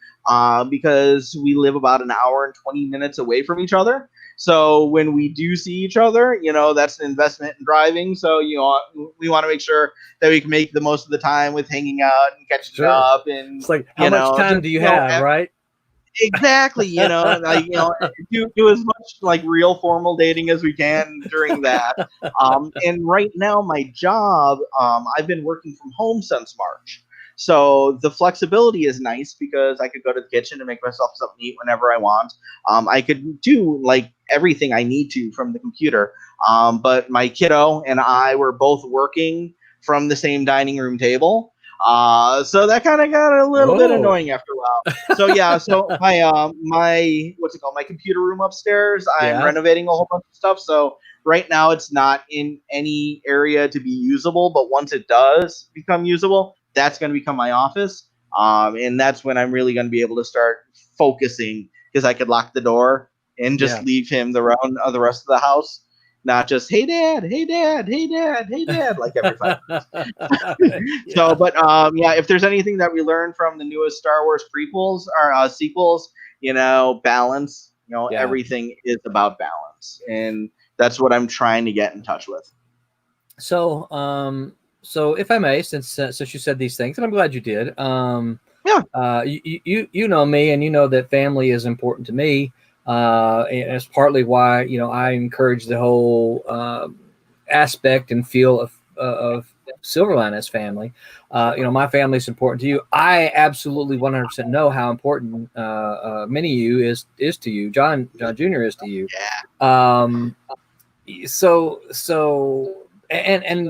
because we live about an hour and 20 minutes away from each other. So when we do see each other, that's an investment in driving. So, we want to make sure that we can make the most of the time with hanging out and catching up. And it's like, how much time do you have, right? Exactly, do as much like real formal dating as we can during that. And right now, my job, I've been working from home since March. So the flexibility is nice because I could go to the kitchen and make myself something to eat whenever I want. I could do like everything I need to from the computer. But my kiddo and I were both working from the same dining room table. So that kind of got a little bit annoying after a while. So yeah, so my my computer room upstairs, I'm renovating a whole bunch of stuff. So right now it's not in any area to be usable, but once it does become usable, that's going to become my office. And that's when I'm really going to be able to start focusing, because I could lock the door and just leave him the rest of the house. Not just, hey dad, hey dad, hey dad, hey dad, like every 5 minutes. So, but if there's anything that we learned from the newest Star Wars prequels or sequels, balance. Everything is about balance, and that's what I'm trying to get in touch with. So, so if I may, since you said these things, and I'm glad you did. You know me, and you know that family is important to me. And it's partly why I encourage the whole aspect and feel of SIlverline as family. My family is important to you. I absolutely 100% know how important many of you is to you. John Jr. is to you. And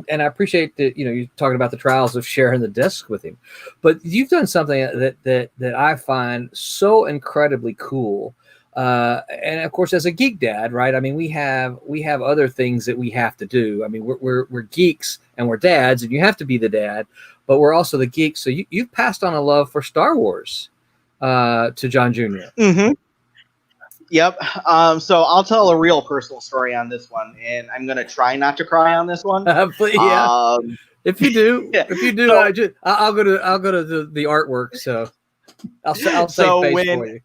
I appreciate that, you're talking about the trials of sharing the desk with him, but you've done something that I find so incredibly cool. And of course, as a geek dad, right? I mean, we have other things that we have to do. I mean, we're geeks and we're dads, and you have to be the dad, but we're also the geeks. So you've passed on a love for Star Wars to John Jr. Mm-hmm. Yep. So I'll tell a real personal story on this one, and I'm gonna try not to cry on this one. Yeah. If you do, I'll go to the artwork. So I'll save face for you.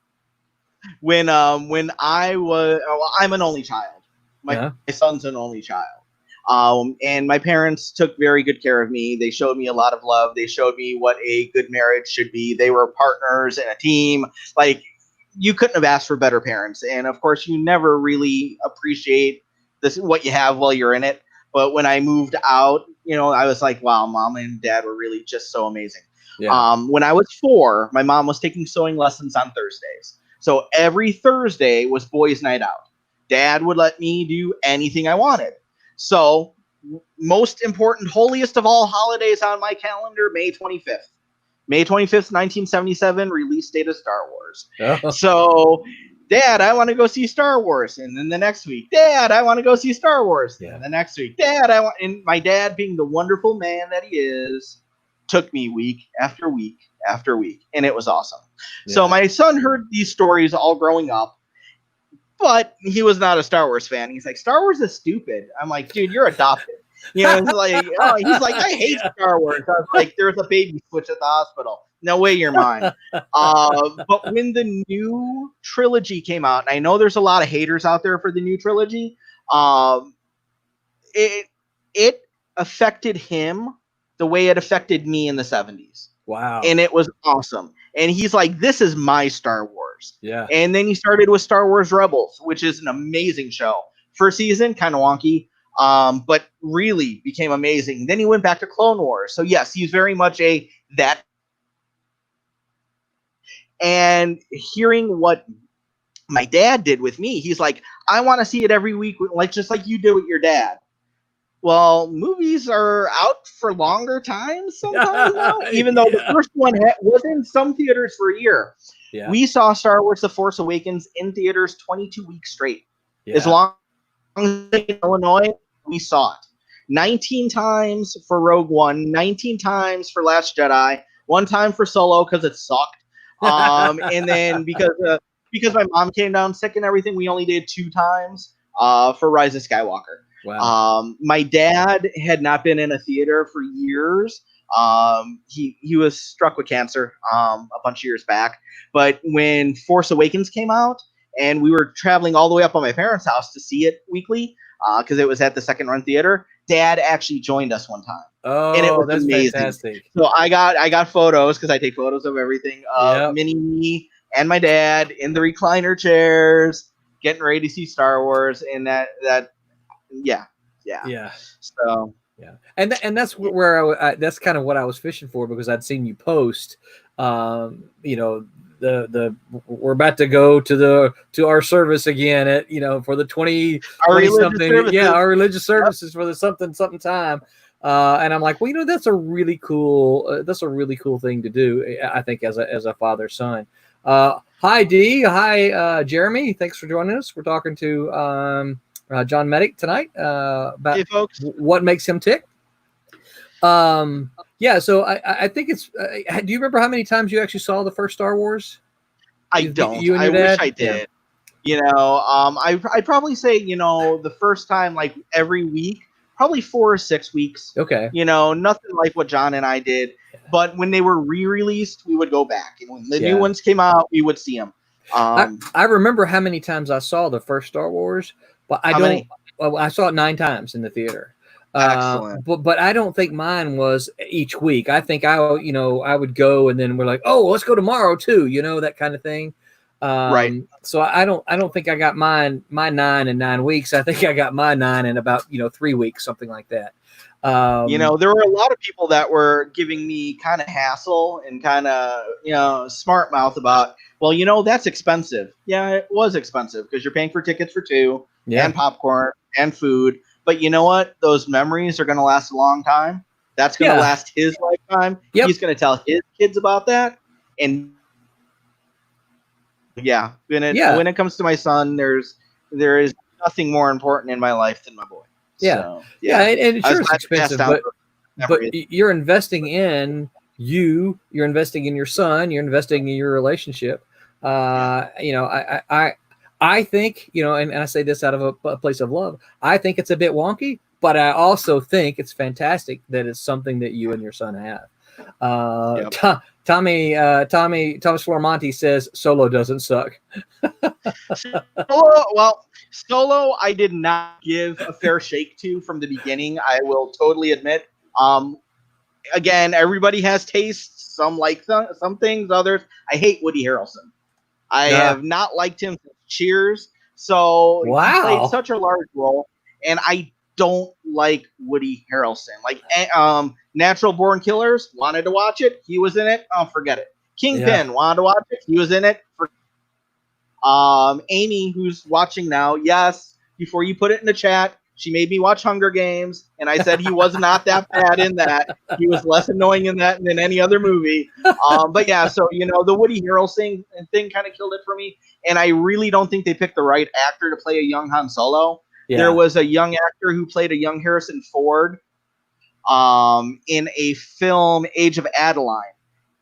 When I was, I'm an only child. My son's an only child. And my parents took very good care of me. They showed me a lot of love. They showed me what a good marriage should be. They were partners in a team. Like, you couldn't have asked for better parents. And of course, you never really appreciate what you have while you're in it. But when I moved out, I was like, wow, mom and dad were really just so amazing. Yeah. When I was 4, my mom was taking sewing lessons on Thursdays. So every Thursday was boys' night out. Dad would let me do anything I wanted. So most important, holiest of all holidays on my calendar, May 25th. May 25th, 1977, release date of Star Wars. Oh. So, Dad, I want to go see Star Wars. And then the next week, Dad, I want to go see Star Wars. Yeah. And the next week, Dad, and my dad, being the wonderful man that he is, took me week after week after week. And it was awesome. Yeah. So my son heard these stories all growing up, but he was not a Star Wars fan. He's like, Star Wars is stupid. I'm like, dude, you're adopted. It's like, he's like, I hate Star Wars. I was like, there's a baby switch at the hospital. No way, you're mine. But when the new trilogy came out, and I know there's a lot of haters out there for the new trilogy, it affected him the way it affected me in the 70s. Wow. And it was awesome. And he's like, this is my Star Wars. Yeah. And then he started with Star Wars Rebels, which is an amazing show. First season, kind of wonky. But really became amazing. Then he went back to Clone Wars. So yes, he's very much that. And hearing what my dad did with me, he's like, I want to see it every week, just like you did with your dad. Well, movies are out for longer times sometimes now, even though the first one was in some theaters for a year. Yeah. We saw Star Wars The Force Awakens in theaters 22 weeks straight. Yeah. As long as in Illinois, we saw it 19 times for Rogue One, 19 times for Last Jedi, 1 time for Solo because it sucked. And then because my mom came down sick and everything, we only did 2 times for Rise of Skywalker. Wow. My dad had not been in a theater for years. He was struck with cancer a bunch of years back. But when Force Awakens came out, and we were traveling all the way up on my parents' house to see it weekly, because it was at the second run theater, Dad actually joined us one time. Oh, and it was that's amazing. Fantastic. So I got photos, because I take photos of everything. Mini me and my dad in the recliner chairs, getting ready to see Star Wars, and that. Yeah. So yeah, and that's where that's kind of what I was fishing for, because I'd seen you post, we're about to go to our service again at for the 20 something our religious services for the something time, and I'm like, well, that's a really cool thing to do, I think, as a father son. Hi Dee, hi Jeremy, thanks for joining us. We're talking to John Metych tonight about what makes him tick. So I think it's. Do you remember how many times you actually saw the first Star Wars? I don't. I wish I did. Yeah. I'd probably say the first time, like every week, probably 4 or 6 weeks. Okay. Nothing like what John and I did. But when they were re-released, we would go back. And when the new ones came out, we would see them. I remember how many times I saw the first Star Wars, but I saw it 9 times in the theater. Excellent. But I don't think mine was each week. I think I would go, and then we're like, oh, let's go tomorrow too, that kind of thing. Right. So I don't think I got my 9 in 9 weeks. I think I got my 9 in about 3 weeks, something like that. There were a lot of people that were giving me kind of hassle and kind of, smart mouth about, well, that's expensive. Yeah, it was expensive because you're paying for tickets for two and popcorn and food. But you know what? Those memories are going to last a long time. That's going to last his lifetime. Yep. He's going to tell his kids about that. And when it comes to my son, there is nothing more important in my life than my boy. Yeah. So, and sure it's expensive, but you're investing in you, you're investing in your son, you're investing in your relationship. I think, and I say this out of a place of love, I think it's a bit wonky, but I also think it's fantastic that it's something that you and your son have. Thomas Flormonti says Solo doesn't suck. Solo, I did not give a fair shake to from the beginning. I will totally admit. Again, everybody has tastes. Some like some things, others. I hate Woody Harrelson. I have not liked him since Cheers. So he played such a large role, and I don't like Woody Harrelson. Like Natural Born Killers, wanted to watch it. He was in it. Oh, forget it. Kingpin, wanted to watch it. He was in it. Amy, who's watching now, yes, before you put it in the chat, she made me watch Hunger Games, and I said he was not that bad in that. He was less annoying in that than any other movie. But yeah, so, the Woody Harrelson thing kind of killed it for me, and I really don't think they picked the right actor to play a young Han Solo. Yeah. There was a young actor who played a young Harrison Ford in a film, Age of Adeline,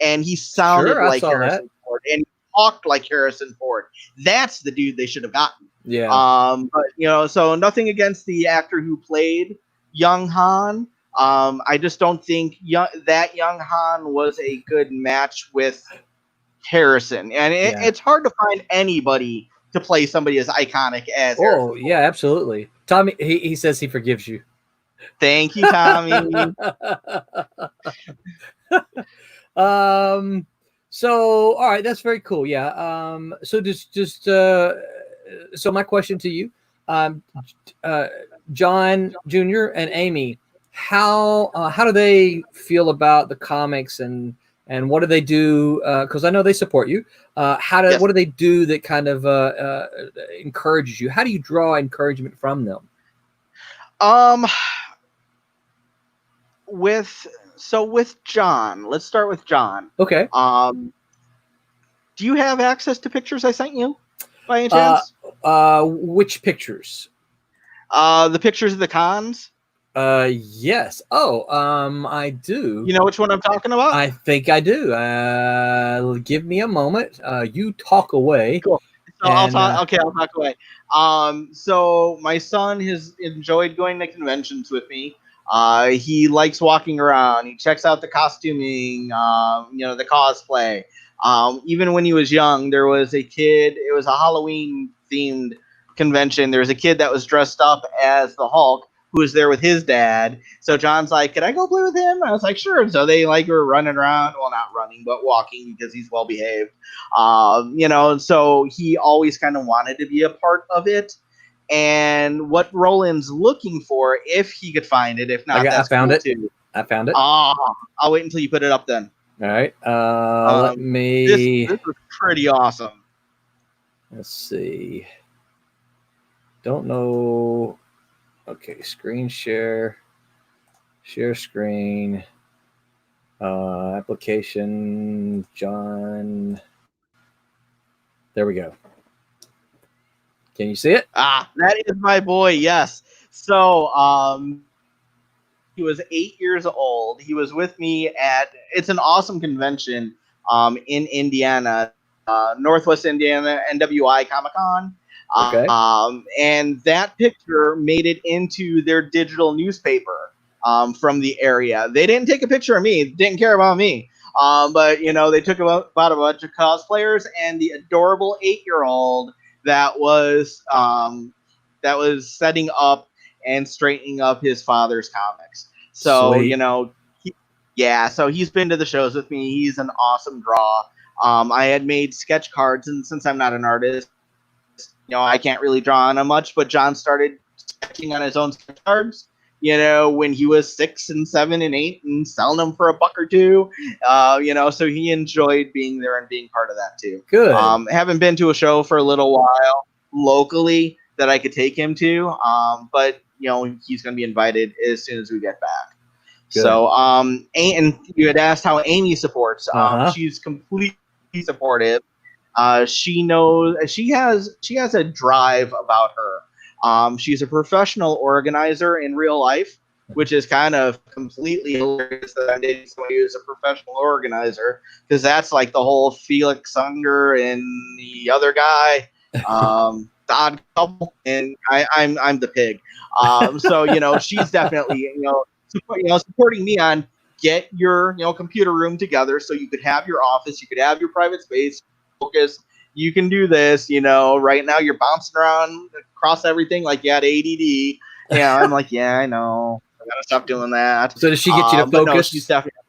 and he sounded like Harrison Ford, and he talked like Harrison Ford. That's the dude they should have gotten. Yeah. But so nothing against the actor who played young Han. I just don't think that young Han was a good match with Harrison, and it's hard to find anybody to play somebody as iconic as. Oh yeah, absolutely. Tommy, he says he forgives you. Thank you, Tommy. So all right, that's very cool. Yeah. So so my question to you, John Jr. and Amy, how do they feel about the comics and what do they do? Because I know they support you. What do they do that kind of encourages you? How do you draw encouragement from them? With John, let's start with John. Okay. Do you have access to pictures I sent you by any chance? Which pictures? The pictures of the cons. Yes. I do. You know which one I'm talking about? I think I do. Give me a moment. You talk away. Cool. So I'll talk away. So my son has enjoyed going to conventions with me. He likes walking around. He checks out the costuming, the cosplay. Even when he was young, there was a kid. It was a Halloween themed convention. There was a kid that was dressed up as the Hulk, who was there with his dad. So John's like, "Can I go play with him?" I was like, "Sure." And so they were running around. Well, not running, but walking because he's well behaved. So he always kind of wanted to be a part of it. And what Roland's looking for, if he could find it, if not, I found it. Too. I found it. I'll wait until you put it up then. All right. Let me. This was pretty awesome. Let's see. Don't know. Okay, screen share. Share screen. Application. John. There we go. Can you see it? That is my boy. Yes. So, he was 8 years old. He was with me it's an awesome convention, in Indiana, Northwest Indiana, NWI Comic-Con. Okay. And that picture made it into their digital newspaper, from the area. They didn't take a picture of me. Didn't care about me. But they took about a bunch of cosplayers and the adorable 8-year-old that was setting up and straightening up his father's comics. So, Sweet. So he's been to the shows with me. He's an awesome draw. I had made sketch cards, and since I'm not an artist, I can't really draw on them much, but John started sketching on his own sketch cards, when he was 6 and 7 and 8 and selling them for $1 or $2. So he enjoyed being there and being part of that too. Good. Haven't been to a show for a little while locally that I could take him to. But he's going to be invited as soon as we get back. Good. So, and you had asked how Amy supports. She's completely supportive. She knows she has a drive about her. She's a professional organizer in real life, which is kind of completely hilarious that I'm dating somebody who's a professional organizer, because that's like the whole Felix Unger and the other guy, the odd couple, and I'm the pig. So she's definitely supporting me on get your computer room together so you could have your office, you could have your private space, focus. You can do this, right now you're bouncing around across everything like you had ADD. Yeah, I'm like, yeah, I know. I gotta stop doing that. So does she get you to focus? No, she's definitely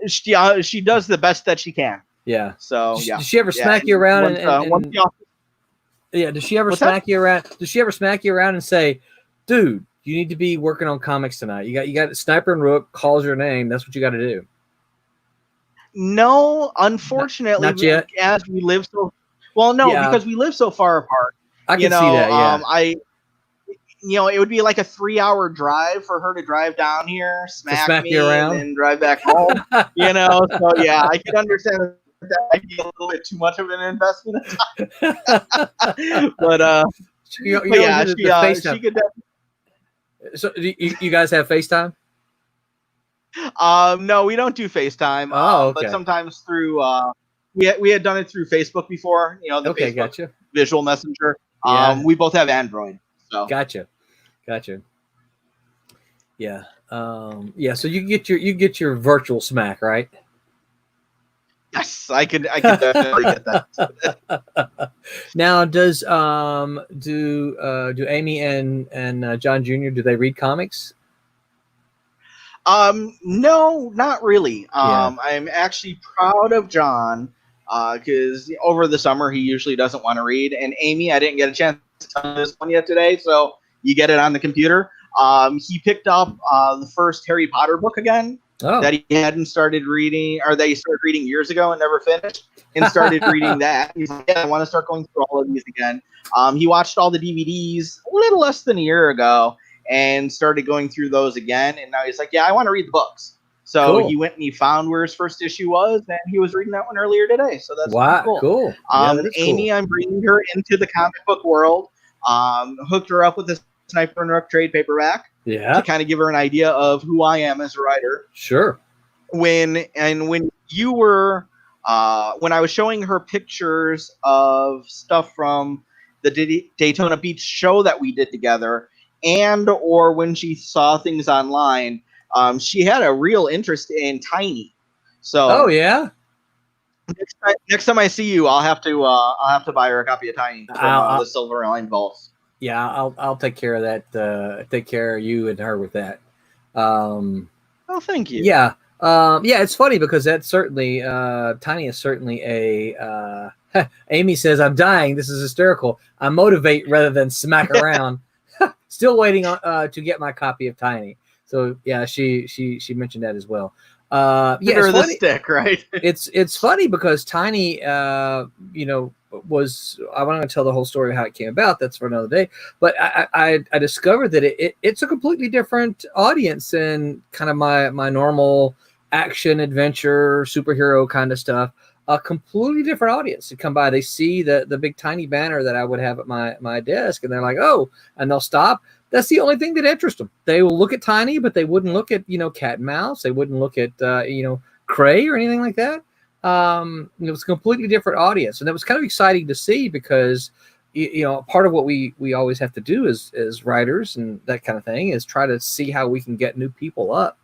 she does the best that she can. Yeah. So yeah. Does she ever smack you around does she ever smack you around? Does she ever smack you around and say, dude, you need to be working on comics tonight. You got Sniper and Rook calls your name. That's what you got to do. No, unfortunately, not yet. As we live so because we live so far apart. I can see that. Yeah. It would be like a 3-hour drive for her to drive down here, smack me you around, and then drive back home. So yeah, I can understand that might be a little bit too much of an investment of time. But she could definitely. So you guys have FaceTime? No, we don't do FaceTime. Oh, okay. But sometimes through we had done it through Facebook before. The Facebook gotcha. Visual Messenger. Yeah. We both have Android. So gotcha. Yeah. So you get your virtual smack, right? Yes, I could definitely get that. Now, does do Amy and John Jr. do they read comics? No, not really. I'm actually proud of John because over the summer he usually doesn't want to read, and Amy, I didn't get a chance to tell this one yet today, so you get it on the computer. He picked up the first Harry Potter book again. That he hadn't started reading, or they started reading years ago and never finished, and started reading that. He's like, yeah, I want to start going through all of these again. He watched all the DVDs a little less than a year ago and started going through those again. And now he's like, yeah, I want to read the books. So He went and he found where his first issue was, and he was reading that one earlier today. So that's cool. Cool. Amy, I'm bringing her into the comic book world. Hooked her up with this Sniper and Rook trade paperback. Yeah. To kind of give her an idea of who I am as a writer. Sure. When you were when I was showing her pictures of stuff from the Daytona Beach show that we did together, and or when she saw things online, she had a real interest in Tiny. So next time I see you, I'll have to buy her a copy of Tiny from the SIlverline Vaults. Yeah, I'll take care of that. Take care of you and her with that. Thank you. Yeah. It's funny because that's certainly Tiny is certainly a Amy says, I'm dying. This is hysterical. I motivate rather than smack around. Still waiting on to get my copy of Tiny. So yeah, she mentioned that as well. Give her the stick, right? it's funny because Tiny was, I'm not going to tell the whole story of how it came about. That's for another day. But I discovered that it's a completely different audience than kind of my normal action, adventure, superhero kind of stuff. A completely different audience to come by. They see the big Tiny banner that I would have at my desk, and they're like, oh, and they'll stop. That's the only thing that interests them. They will look at Tiny, but they wouldn't look at, Cat and Mouse. They wouldn't look at, Cray or anything like that. It was a completely different audience. And that was kind of exciting to see because, part of what we always have to do as writers and that kind of thing is try to see how we can get new people up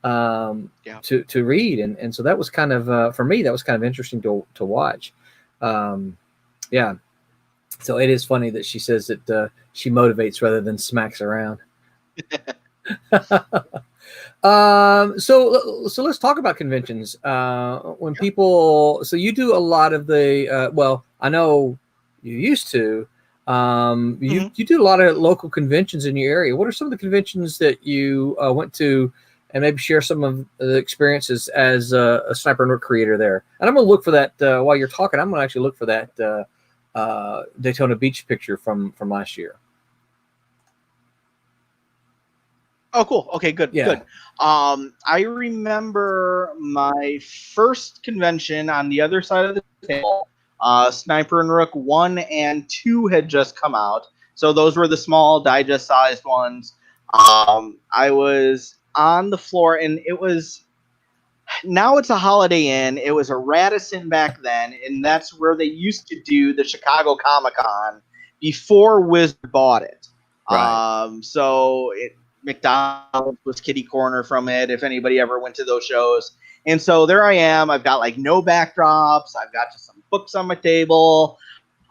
to read. And so that was kind of, for me, that was kind of interesting to watch. Yeah. So it is funny that she says that she motivates rather than smacks around. So let's talk about conventions. When people, so you do a lot of the, I know you used to, You do a lot of local conventions in your area. What are some of the conventions that you went to, and maybe share some of the experiences as a Sniper and Rook creator there? And I'm going to look for that while you're talking. I'm going to actually look for that Daytona Beach picture from last year. Oh, cool. Okay, good. Yeah. Good. I remember my first convention on the other side of the table. Sniper and Rook 1 and 2 had just come out. So those were the small digest-sized ones. I was on the floor, and it was... Now it's a Holiday Inn. It was a Radisson back then, and that's where they used to do the Chicago Comic-Con before Wizard bought it. Right. McDonald's was kitty corner from it, if anybody ever went to those shows. And so there I am. I've got like no backdrops. I've got just some books on my table.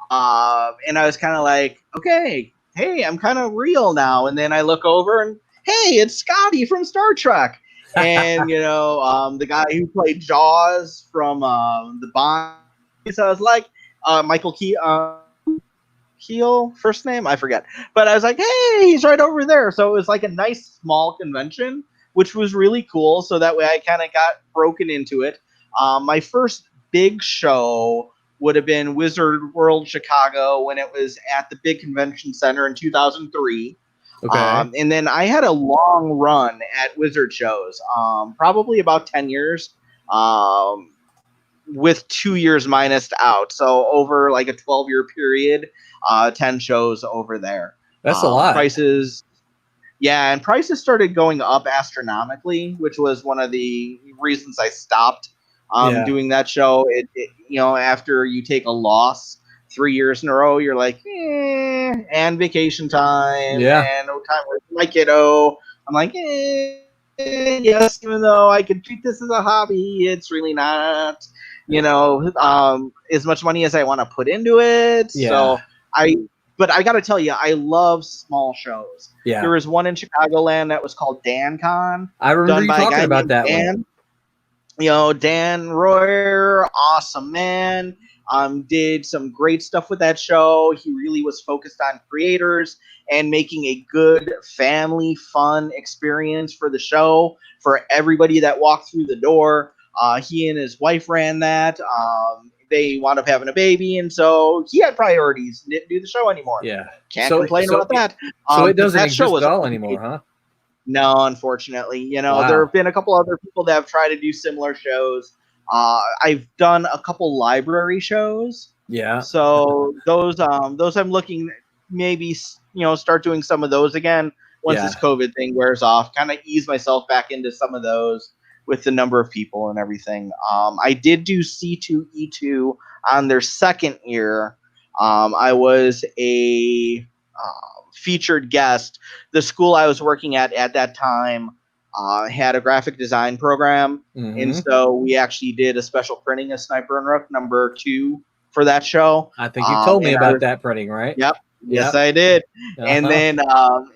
And I was kind of like, okay, hey, I'm kind of real now. And then I look over and, hey, it's Scotty from Star Trek. And, the guy who played Jaws from the Bond. So I was like, Michael Keel, first name? I forget. But I was like, hey, he's right over there. So it was like a nice small convention, which was really cool. So that way I kind of got broken into it. My first big show would have been Wizard World Chicago when it was at the big convention center in 2003. Okay. And then I had a long run at Wizard shows, probably about 10 years. With 2 years minus out. So over like a 12-year period, 10 shows over there. That's a lot. Prices started going up astronomically, which was one of the reasons I stopped doing that show. It after you take a loss 3 years in a row, you're like, and vacation time, and no time with my kiddo. I'm like, yes, even though I could treat this as a hobby, it's really not. As much money as I want to put into it. Yeah. So but I got to tell you, I love small shows. Yeah. There was one in Chicagoland that was called DanCon. I remember you talking about that Dan. one. Dan Royer, awesome man. Did some great stuff with that show. He really was focused on creators and making a good family fun experience for the show for everybody that walked through the door. He and his wife ran that. They wound up having a baby, and so he had priorities. Didn't do the show anymore. Yeah. Can't complain about that. So it doesn't exist at all anymore, huh? No, unfortunately. Wow. There have been a couple other people that have tried to do similar shows. I've done a couple library shows. Yeah. So those I'm looking maybe start doing some of those again once this COVID thing wears off. Kind of ease myself back into some of those with the number of people and everything. I did do C2E2 on their second year. I was a featured guest. The school I was working at that time had a graphic design program. Mm-hmm. And so we actually did a special printing of Sniper and Rook number 2 for that show. I think you told me about that printing, right? Yep. Yes, I did. Uh-huh. And then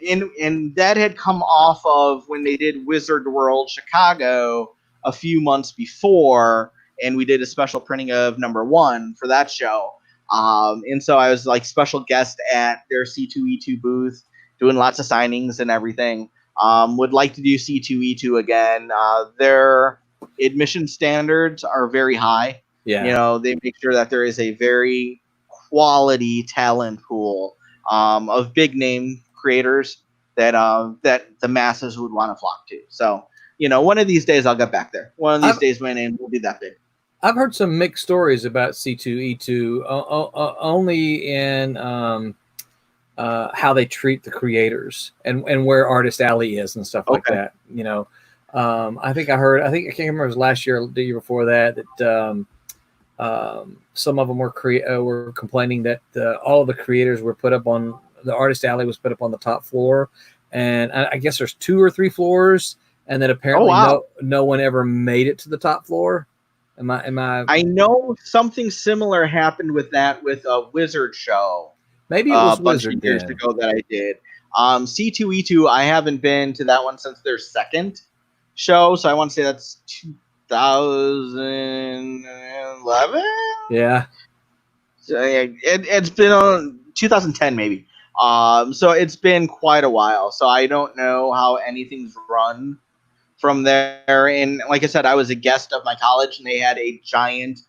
and that had come off of when they did Wizard World Chicago a few months before, and we did a special printing of number 1 for that show. And so I was like special guest at their C2E2 booth, doing lots of signings and everything. Would like to do C2E2 again. Their admission standards are very high. Yeah. They make sure that there is a very quality talent pool of big name creators that the masses would want to flock to. So, one of these days I'll get back there. One of these days my name will be that big. I've heard some mixed stories about C2E2 only in how they treat the creators and where Artist Alley is and stuff like that. I think I can't remember, it was last year or the year before that some of them were complaining that all of the creators were put up on the Artist Alley was put up on the top floor, and I guess there's 2 or 3 floors, and that apparently no one ever made it to the top floor. Am I? I know something similar happened with that with a Wizard show. Maybe it was a bunch of years ago that I did. C2E2, I haven't been to that one since their second show, so I want to say that's 2011. Yeah. So it's been 2010 maybe. So it's been quite a while. So I don't know how anything's run from there. And like I said, I was a guest of my college, and they had a giant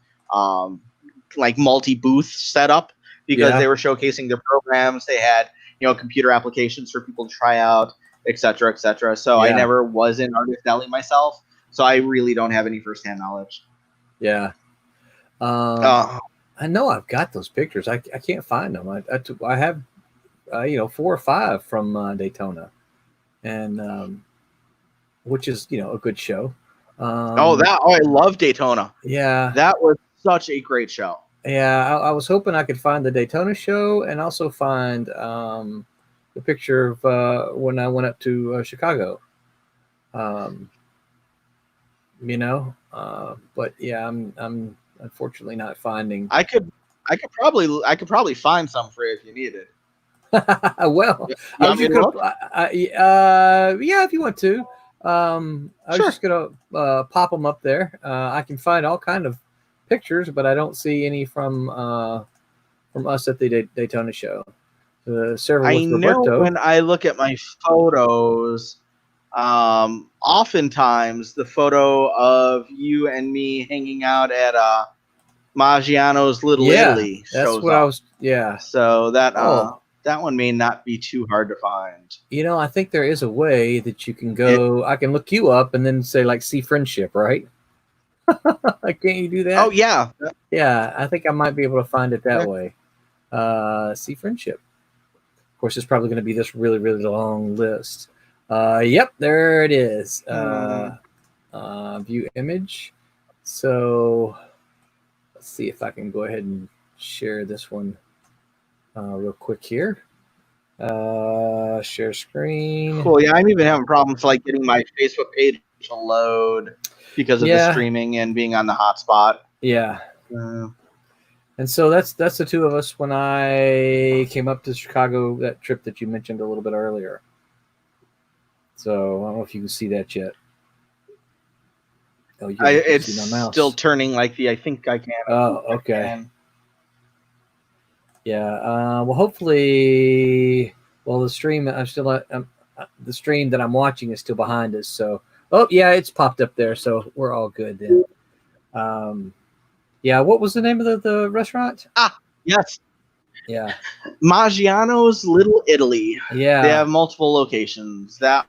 like multi-booth setup because they were showcasing their programs. They had, computer applications for people to try out, et cetera, et cetera. So I never was in Artist Alley myself, so I really don't have any firsthand knowledge. Yeah. I know I've got those pictures. I can't find them. I have, 4 or 5 from Daytona, and which is, a good show. I love Daytona. Yeah. That was such a great show. Yeah, I was hoping I could find the Daytona show and also find the picture of when I went up to Chicago. But yeah, I'm unfortunately not finding. I could probably find some for you if you need it. Well, if you want to. I was just gonna pop them up there. I can find all kind of pictures, but I don't see any from us at the Daytona show. Several I with know Roberto. when I look at my photos, oftentimes the photo of you and me hanging out at Maggiano's Little Italy shows that's what up. I was. Yeah. So that that one may not be too hard to find. I think there is a way that you can go. I can look you up and then say like see friendship, right? Can't you do that? Oh yeah. Yeah, I think I might be able to find it that way. See friendship. Of course, it's probably going to be this really, really long list. Yep, there it is. View image. So let's see if I can go ahead and share this one real quick here. Share screen. Cool. Yeah, I'm even having problems like getting my Facebook page to load because of the streaming and being on the hotspot. Yeah. And so that's the two of us when I came up to Chicago, that trip that you mentioned a little bit earlier. So I don't know if you can see that yet. Oh, it's still turning like I think I can. Oh, okay. Yeah. Well, hopefully, the stream. The stream that I'm watching is still behind us. So, yeah, it's popped up there. So we're all good then. Yeah. What was the name of the restaurant? Yes. Yeah. Maggiano's Little Italy. Yeah. They have multiple locations. And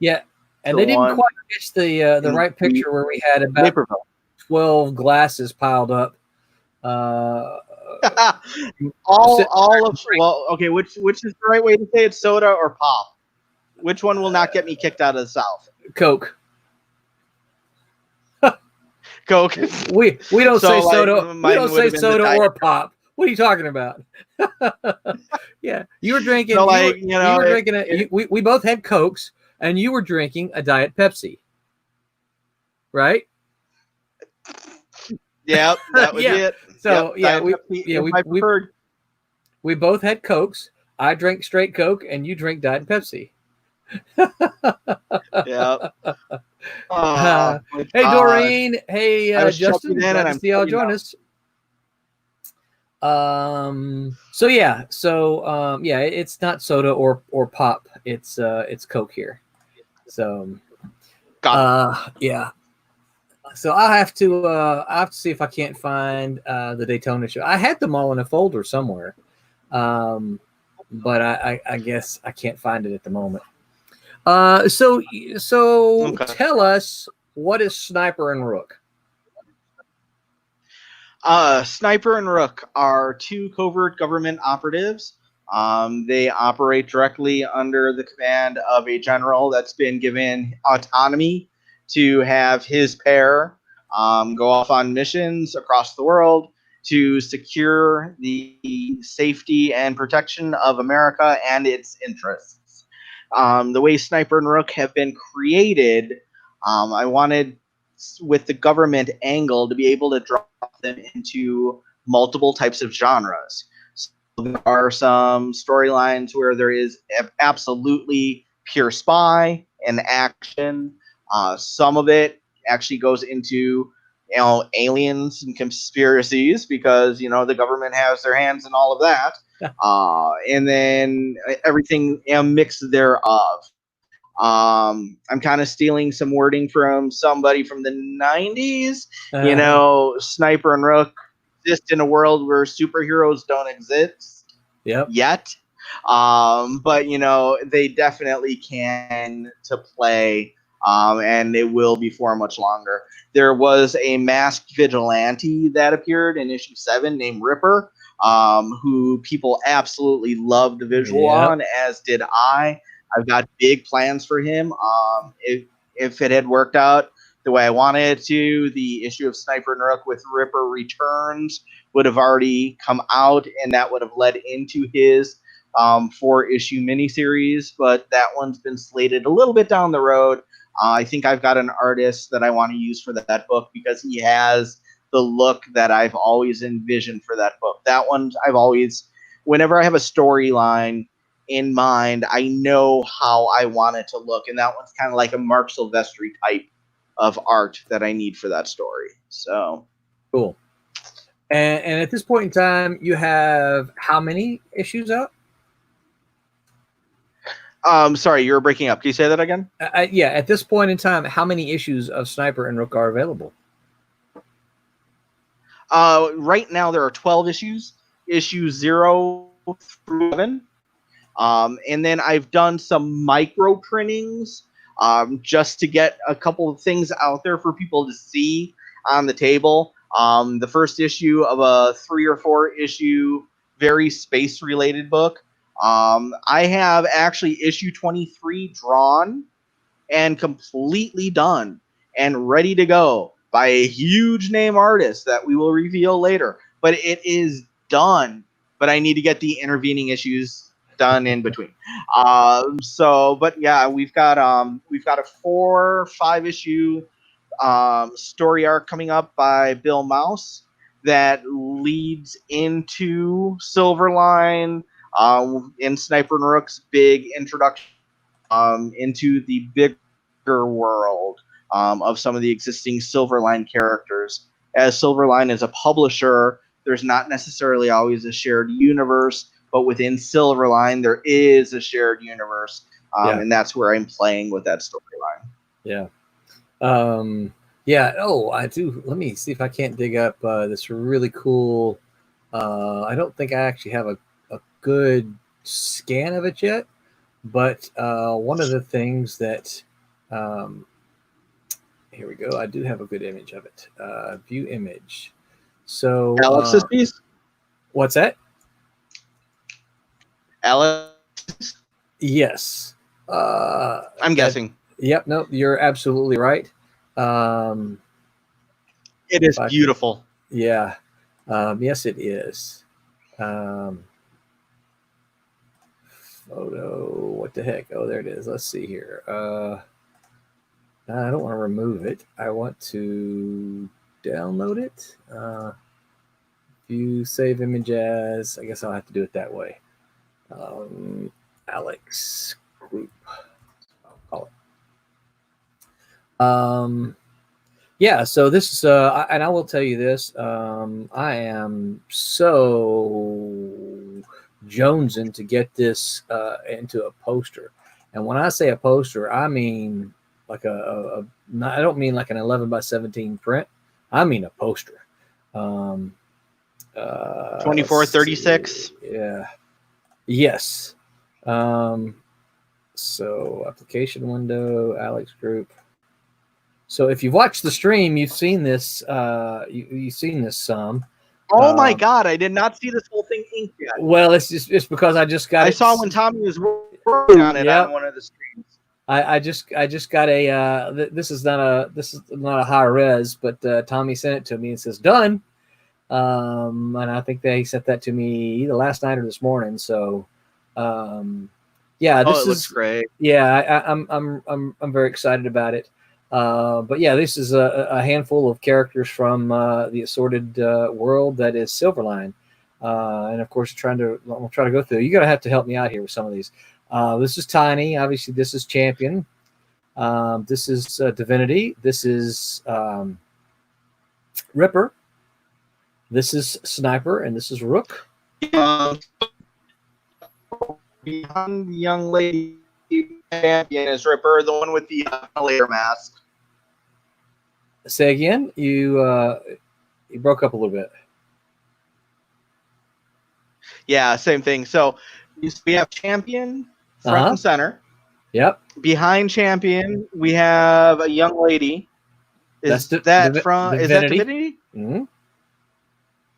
they didn't quite get the right picture where we had about 12 glasses piled up. Which is the right way to say it, soda or pop? Which one will not get me kicked out of the South? Coke. Coke. We don't say soda. We don't say soda or pop. What are you talking about? Yeah, you were drinking. So you were drinking. We both had Cokes, and you were drinking a Diet Pepsi, right? Yeah, that was it. So we both had Cokes. I drank straight Coke, and you drink Diet Pepsi. Yeah. Hey Doreen. Hey Justin. Glad to see y'all join us. It's not soda or pop. It's Coke here. So yeah. So I have to see if I can't find the Daytona show. I had them all in a folder somewhere, but I guess I can't find it at the moment. So tell us, what is Sniper and Rook? Sniper and Rook are two covert government operatives. They operate directly under the command of a general that's been given autonomy to have his pair go off on missions across the world to secure the safety and protection of America and its interests. The way Sniper and Rook have been created, I wanted, with the government angle, to be able to drop them into multiple types of genres. So there are some storylines where there is absolutely pure spy and action. Some of it actually goes into aliens and conspiracies, because the government has their hands in all of that, and then everything mixed thereof. I'm kind of stealing some wording from somebody from the 90s. Sniper and Rook exist in a world where superheroes don't exist yet. But they definitely can to play, and it will be for much longer. There was a masked vigilante that appeared in issue 7 named Ripper, who people absolutely loved the visual on, as did I. I've got big plans for him. If it had worked out the way I wanted it to, the issue of Sniper and Rook with Ripper Returns would have already come out, and that would have led into his 4-issue miniseries. But that one's been slated a little bit down the road. I think I've got an artist that I want to use for that book, because he has the look that I've always envisioned for that book. That one, whenever I have a storyline in mind, I know how I want it to look, and that one's kind of like a Mark Silvestri type of art that I need for that story. So cool. And at this point in time, you have how many issues up? Sorry, you were breaking up. Can you say that again? Yeah, at this point in time, how many issues of Sniper and Rook are available? Right now, there are 12 issues, issues 0 through 11. And then I've done some micro printings just to get a couple of things out there for people to see on the table. The first issue of a 3 or 4 issue, very space related book. I have actually issue 23 drawn and completely done and ready to go by a huge name artist that we will reveal later. But it is done, but I need to get the intervening issues done in between. But yeah, we've got a 4 or 5 issue story arc coming up by Bill Mouse that leads into Silverline, in Sniper and Rook's big introduction into the bigger world of some of the existing Silverline characters. As Silverline is a publisher, there's not necessarily always a shared universe, but within Silverline, there is a shared universe, and that's where I'm playing with that storyline. Yeah. Oh, I do. Let me see if I can't dig up this really cool. I don't think I actually have a good scan of it yet, but one of the things that here we go. I do have a good image of it. View image. So Alex's piece. What's that? Alex. Yes. I'm guessing. Yep. No, you're absolutely right. It is beautiful. Yeah. Yes, it is. Photo. What the heck? Oh, there it is. Let's see here. I don't want to remove it. I want to download it. View, save image as. I guess I'll have to do it that way. Alex Group. I'll call it. Yeah, so this is, and I will tell you this, I am so jonesing to get this into a poster. And when I say a poster, I mean like I don't mean like an 11x17 print. I mean a poster. 2436. Yeah. Yes. So application window, Alex Group. So if you've watched the stream, you've seen this. You've seen this some. Oh my God! I did not see this whole thing inked yet. Well, it's because I just got. I saw when Tommy was working on it on one of the streams. I just got a. This is not a high res, but Tommy sent it to me and says done. And I think they sent that to me either last night or this morning. So, yeah, this looks great. Yeah, I'm very excited about it. But yeah, this is a handful of characters from the assorted world that is Silverline, and of course, we'll try to go through. You're gonna have to help me out here with some of these. This is Tiny. Obviously, this is Champion. This is Divinity. This is Ripper. This is Sniper, and this is Rook. Behind the young lady champion is Ripper, the one with the ventilator mask. Say again. You broke up a little bit. Yeah, same thing. So we have champion front and center. Yep. Behind champion, we have a young lady. Is that Divinity? Mm-hmm.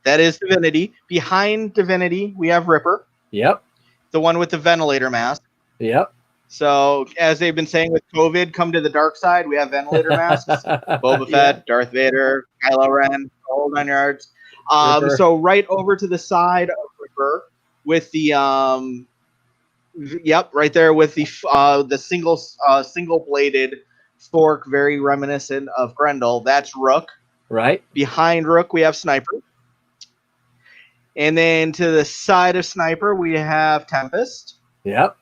That is Divinity. Behind Divinity, we have Ripper. Yep. The one with the ventilator mask. Yep. So, as they've been saying with COVID, come to the dark side. We have ventilator masks. Boba Fett, Darth Vader, Kylo Ren, all 9 yards. So right over to the side of Ripper with the right there with the single bladed fork, very reminiscent of Grendel. That's Rook. Right. Behind Rook, we have Sniper. And then to the side of Sniper, we have Tempest. Yep.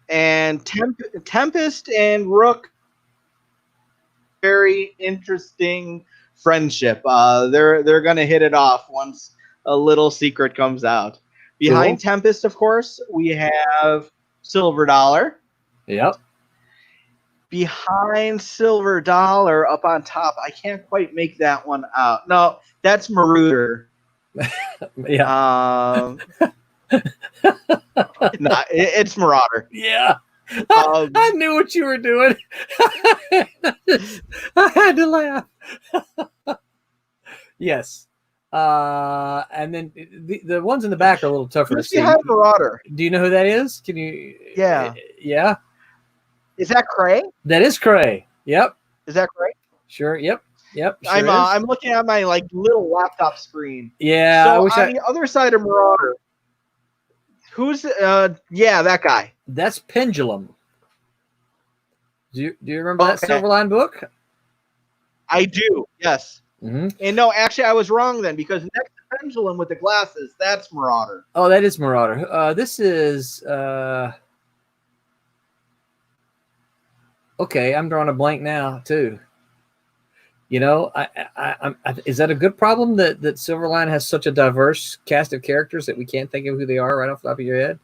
And Tempest and Rook, very interesting friendship. They're gonna hit it off once a little secret comes out. Behind Tempest, of course, we have Silver Dollar. Yep. Behind Silver Dollar, up on top, I can't quite make that one out. No, that's Marauder. Yeah. No, it's Marauder. Yeah. I knew what you were doing. I had to laugh. Yes. And then the ones in the back are a little tougher to see. Behind Marauder? Do you know who that is? Can you? Yeah. Yeah. Is that Cray? That is Cray. Yep. Is that Cray? Sure. Yep. Yep. Sure I'm looking at my little laptop screen. Yeah. So on the other side of Marauder, who's that guy? That's Pendulum. Do you remember that Silverline book? I do. Yes. Mm-hmm. And no, actually, I was wrong then, because next to Pendulum with the glasses, that's Marauder. Oh, that is Marauder. This is okay. I'm drawing a blank now too. You know, is that a good problem that Silverline has such a diverse cast of characters that we can't think of who they are right off the top of your head?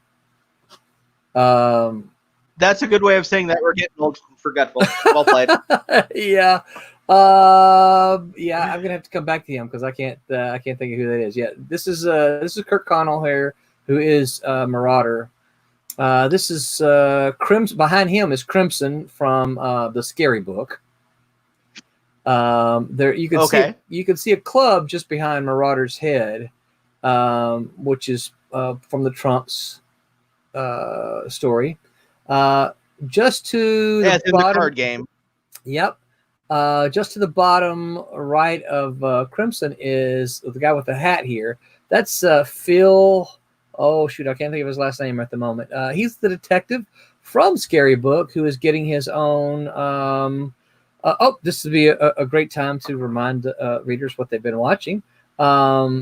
That's a good way of saying that we're getting old and forgetful. Well played. Yeah. I'm gonna have to come back to him because I can't think of who that is. Yeah, this is Kirk Connell here, who is Marauder. This is Crimson. Behind him is Crimson from the Scary book. There you can see a club just behind Marauder's head, which is from the Trumps story. Just to the bottom, card game. Yep. Just to the bottom right of Crimson is the guy with the hat here. That's Phil. Oh shoot, I can't think of his last name at the moment. He's the detective from Scary Book who is getting his own. This would be a great time to remind readers what they've been watching. That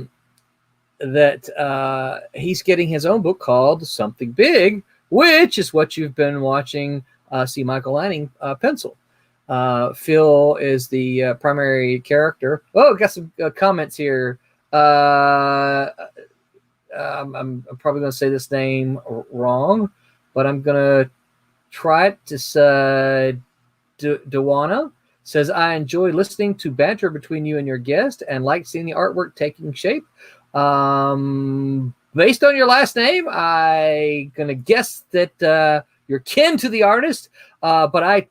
he's getting his own book called Something Big, which is what you've been watching. See Michael Lanning pencil. Phil is the primary character. Oh, got some comments here. I'm probably going to say this name wrong, but I'm going to try it. To Dewana says, I enjoy listening to banter between you and your guest and like seeing the artwork taking shape. Based on your last name, I'm going to guess that you're kin to the artist, but I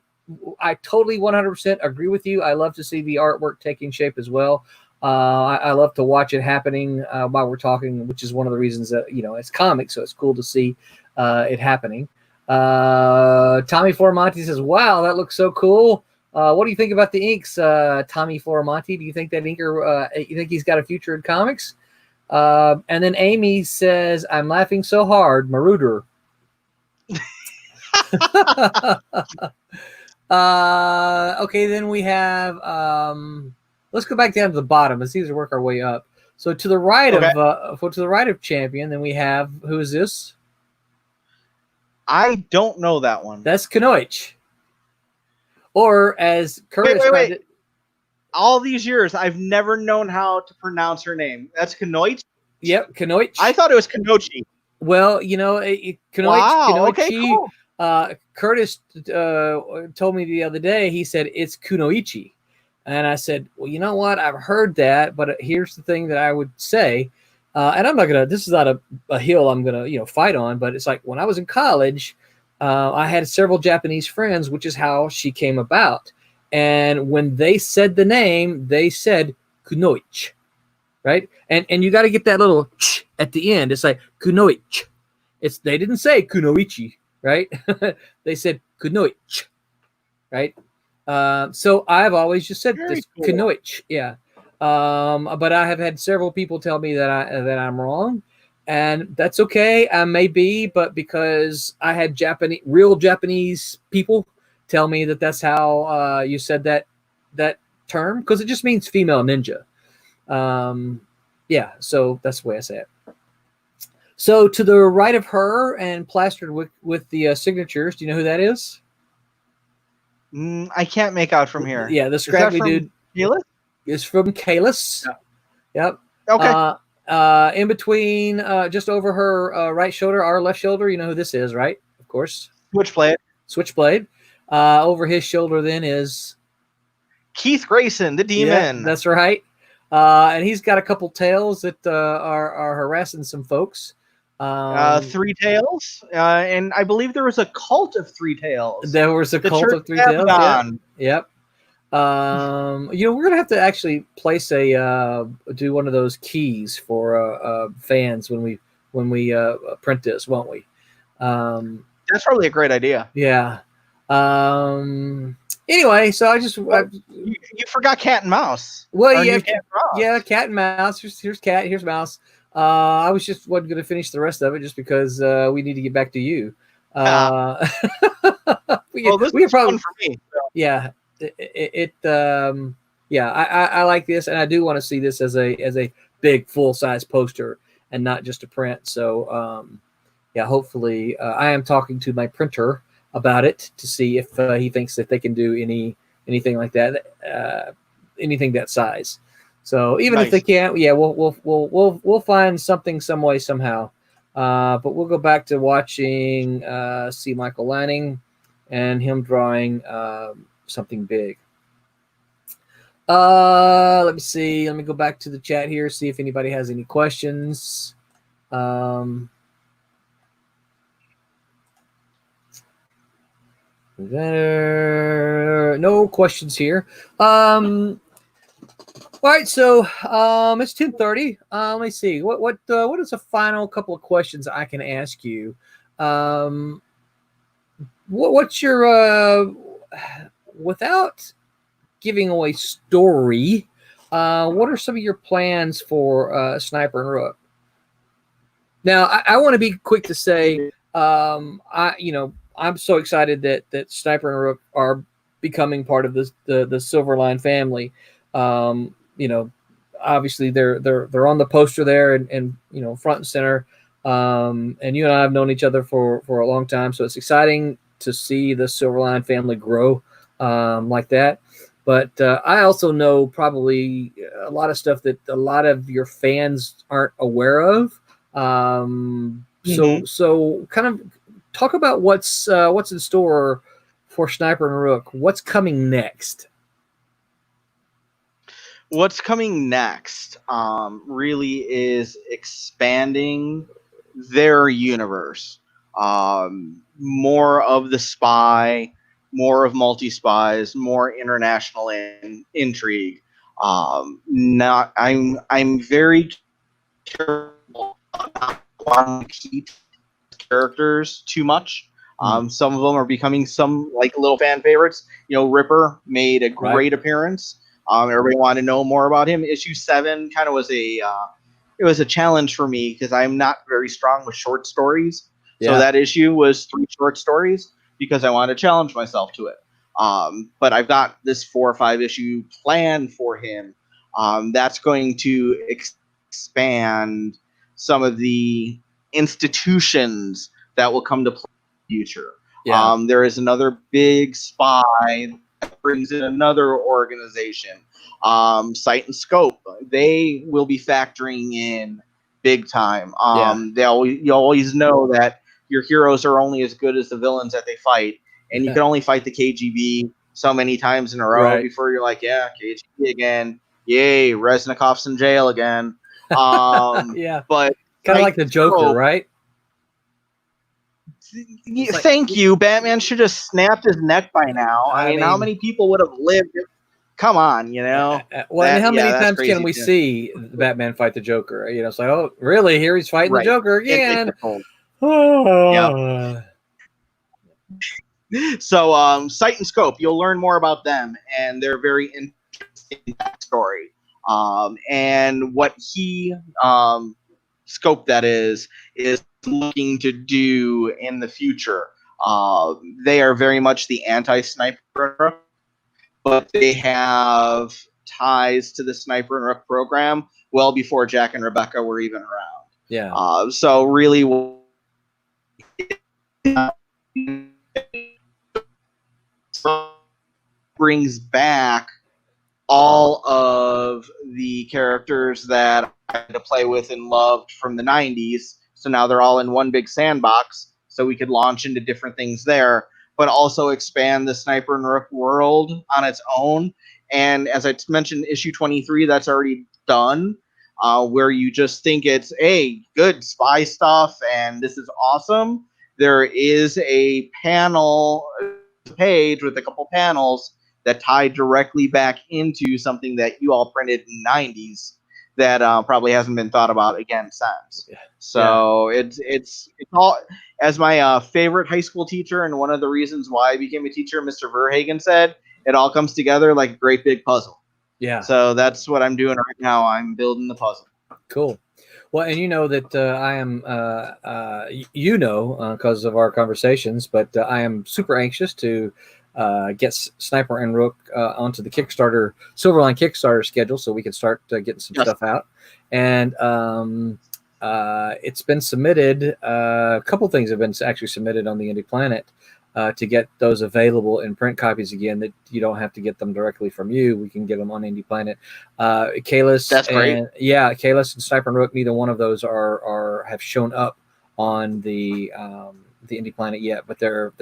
totally 100% agree with you. I love to see the artwork taking shape as well. I love to watch it happening while we're talking, which is one of the reasons that, it's comics, so it's cool to see it happening. Tommy Florimonti says, wow, that looks so cool. What do you think about the inks, Tommy Florimonti? Do you think that inker, you think he's got a future in comics? And then Amy says, I'm laughing so hard, Marauder. Okay, then we have, let's go back down to the bottom. Let's see as we work our way up. So to the right of Champion, then we have, who is this? I don't know that one. That's Knoich. Or as Curtis described it. all these years, I've never known how to pronounce her name. That's Kunoichi? Yep, Kunoichi. I thought it was Kunoichi. Well, Kunoichi. Wow, okay, cool. Curtis told me the other day, he said, it's Kunoichi. And I said, well, you know what? I've heard that, but here's the thing that I would say. And I'm not going to, this is not a hill I'm going to, fight on, but it's like when I was in college, I had several Japanese friends, which is how she came about. And when they said the name, they said Kunoichi, right? And you got to get that little ch at the end. It's like Kunoichi. They didn't say Kunoichi, right? They said Kunoichi, right? So I've always just said this cool. Kunoichi, yeah. But I have had several people tell me that I'm wrong, and that's okay. I may be, but because I had real Japanese people tell me that that's how you said that term, because it just means female ninja. Yeah, so that's the way I say it. So to the right of her and plastered with the signatures, do you know who that is? I can't make out from here. Yeah, the scraggly dude. Kalis? Is from Kalis. Yeah. Yep. Okay. In between, just over her right shoulder, our left shoulder, you know who this is, right? Of course. Switchblade. Over his shoulder then is Keith Grayson, the demon. Yeah, that's right. And he's got a couple tails that are harassing some folks. Three Tails, and I believe there was a cult of Three Tails. There was a cult of Three Tails. Yep. We're gonna have to actually place do one of those keys for fans when we print this, won't we? That's probably a great idea. Yeah. Anyway, so you forgot cat and mouse. Well, yeah, cat and mouse. Here's cat. Here's mouse. I was just wasn't going to finish the rest of it just because we need to get back to you. Well, this is fun for me. So. Yeah, I like this, and I do want to see this as a big full size poster and not just a print. So hopefully I am talking to my printer about it to see if he thinks that they can do anything like that, anything that size. So even if they can't, we'll find something, some way, somehow. But we'll go back to watching C. Michael Lanning and him drawing something big. Let me see. Let me go back to the chat here, see if anybody has any questions. No questions here. All right, so it's 10:30. Let me see. What is the final couple of questions I can ask you? What's your without giving away story? What are some of your plans for Sniper and Rook? Now, I want to be quick to say, I'm so excited that Sniper and Rook are becoming part of the SIlverline family. Obviously they're on the poster there and front and center. And you and I have known each other for a long time, so it's exciting to see the SIlverline family grow like that. But I also know probably a lot of stuff that a lot of your fans aren't aware of. So kind of talk about what's in store for Sniper and Rook. What's coming next? What's coming next really is expanding their universe. More of the spy, more of multi-spies, more international intrigue. I'm very careful about wanting to keep characters too much. Some of them are becoming some like little fan favorites. Ripper made a great appearance. Everybody wanted to know more about him. Issue 7 kind of was it was a challenge for me because I'm not very strong with short stories. Yeah. So that issue was 3 short stories because I wanted to challenge myself to it. But I've got this 4 or 5 issue plan for him. That's going to expand some of the institutions that will come to play in the future. Yeah. There is another big spy brings in another organization. Sight and Scope, they will be factoring in big time. You always know that your heroes are only as good as the villains that they fight, and you can only fight the KGB so many times in a row before you're like, yeah, KGB again. Yay, Reznikov's in jail again. Yeah, but kind of like the Joker, right? Thank you. Batman should have snapped his neck by now. I mean, how many people would have lived? Come on, you know. And how many times can we see Batman fight the Joker? You know, it's like, oh, really? Here he's fighting the Joker again. So, Sight and Scope, you'll learn more about them, and they're very interesting backstory. And what Scope that is looking to do in the future. They are very much the anti-Sniper, but they have ties to the Sniper and Rook program well before Jack and Rebecca were even around. Yeah. So really brings back all of the characters that I had to play with and loved from the 90s. So now they're all in one big sandbox, so we could launch into different things there, but also expand the Sniper and Rook world on its own. And as I mentioned, issue 23, that's already done, where you just think it's, hey, good spy stuff, and this is awesome. There is a page with a couple panels that tie directly back into something that you all printed in the 90s that probably hasn't been thought about again since. So it's all, as my favorite high school teacher and one of the reasons why I became a teacher, Mr. Verhagen, said, it all comes together like a great big puzzle. Yeah. So that's what I'm doing right now. I'm building the puzzle. Cool. Well, and you know that I am, because of our conversations, but I am super anxious to get Sniper and Rook onto the Kickstarter, Silverline Kickstarter schedule, so we can start getting some stuff out. And it's been submitted. A couple things have been actually submitted on the Indie Planet to get those available in print copies again. That you don't have to get them directly from you. We can get them on Indie Planet. Kalis, that's great. Kalis and Sniper and Rook. Neither one of those have shown up on the Indie Planet yet, but they're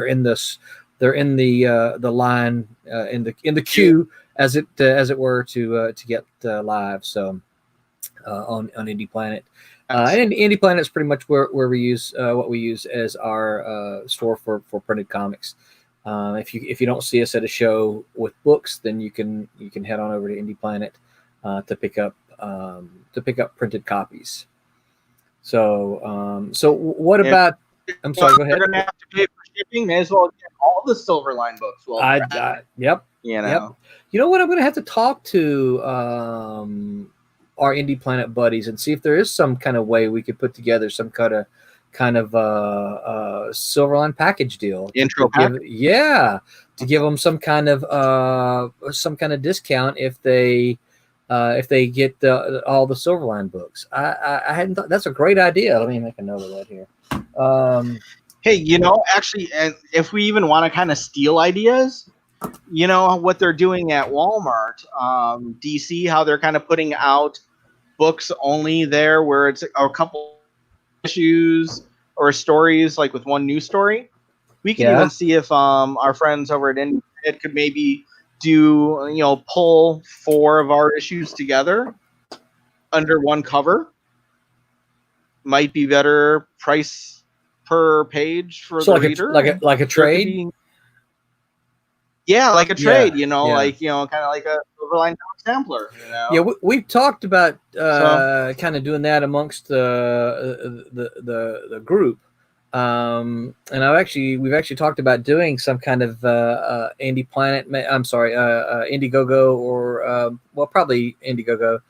in this. They're in the line in the queue as it were to get live. So on Indie Planet, and Indie Planet is pretty much where we use what we use as our store for printed comics. If you don't see us at a show with books, then you can head on over to Indie Planet to pick up printed copies. So what about? I'm sorry. Go ahead. You're gonna have to pay for shipping. May as well get all the Silverline books. Yep. You know. Yep. You know what? I'm going to have to talk to our Indie Planet buddies and see if there is some kind of way we could put together some kind of Silverline package deal. Intro pack? To give them some kind of discount if they get all the Silverline books. I hadn't thought that's a great idea. Let me make a note of that here. Hey, actually, if we even want to kind of steal ideas, what they're doing at Walmart, DC, how they're kind of putting out books only there, where it's a couple issues or stories, like with one new story. We can even see if our friends over at Indie could maybe do, pull 4 of our issues together under one cover. Might be better price per page for the reader. Like a trade? Like a trade, kind of like a Silverline sampler. Yeah, we've talked about kind of doing that amongst the group. And we've actually talked about doing some kind of Indie Planet. I'm sorry, Indiegogo or probably Indiegogo.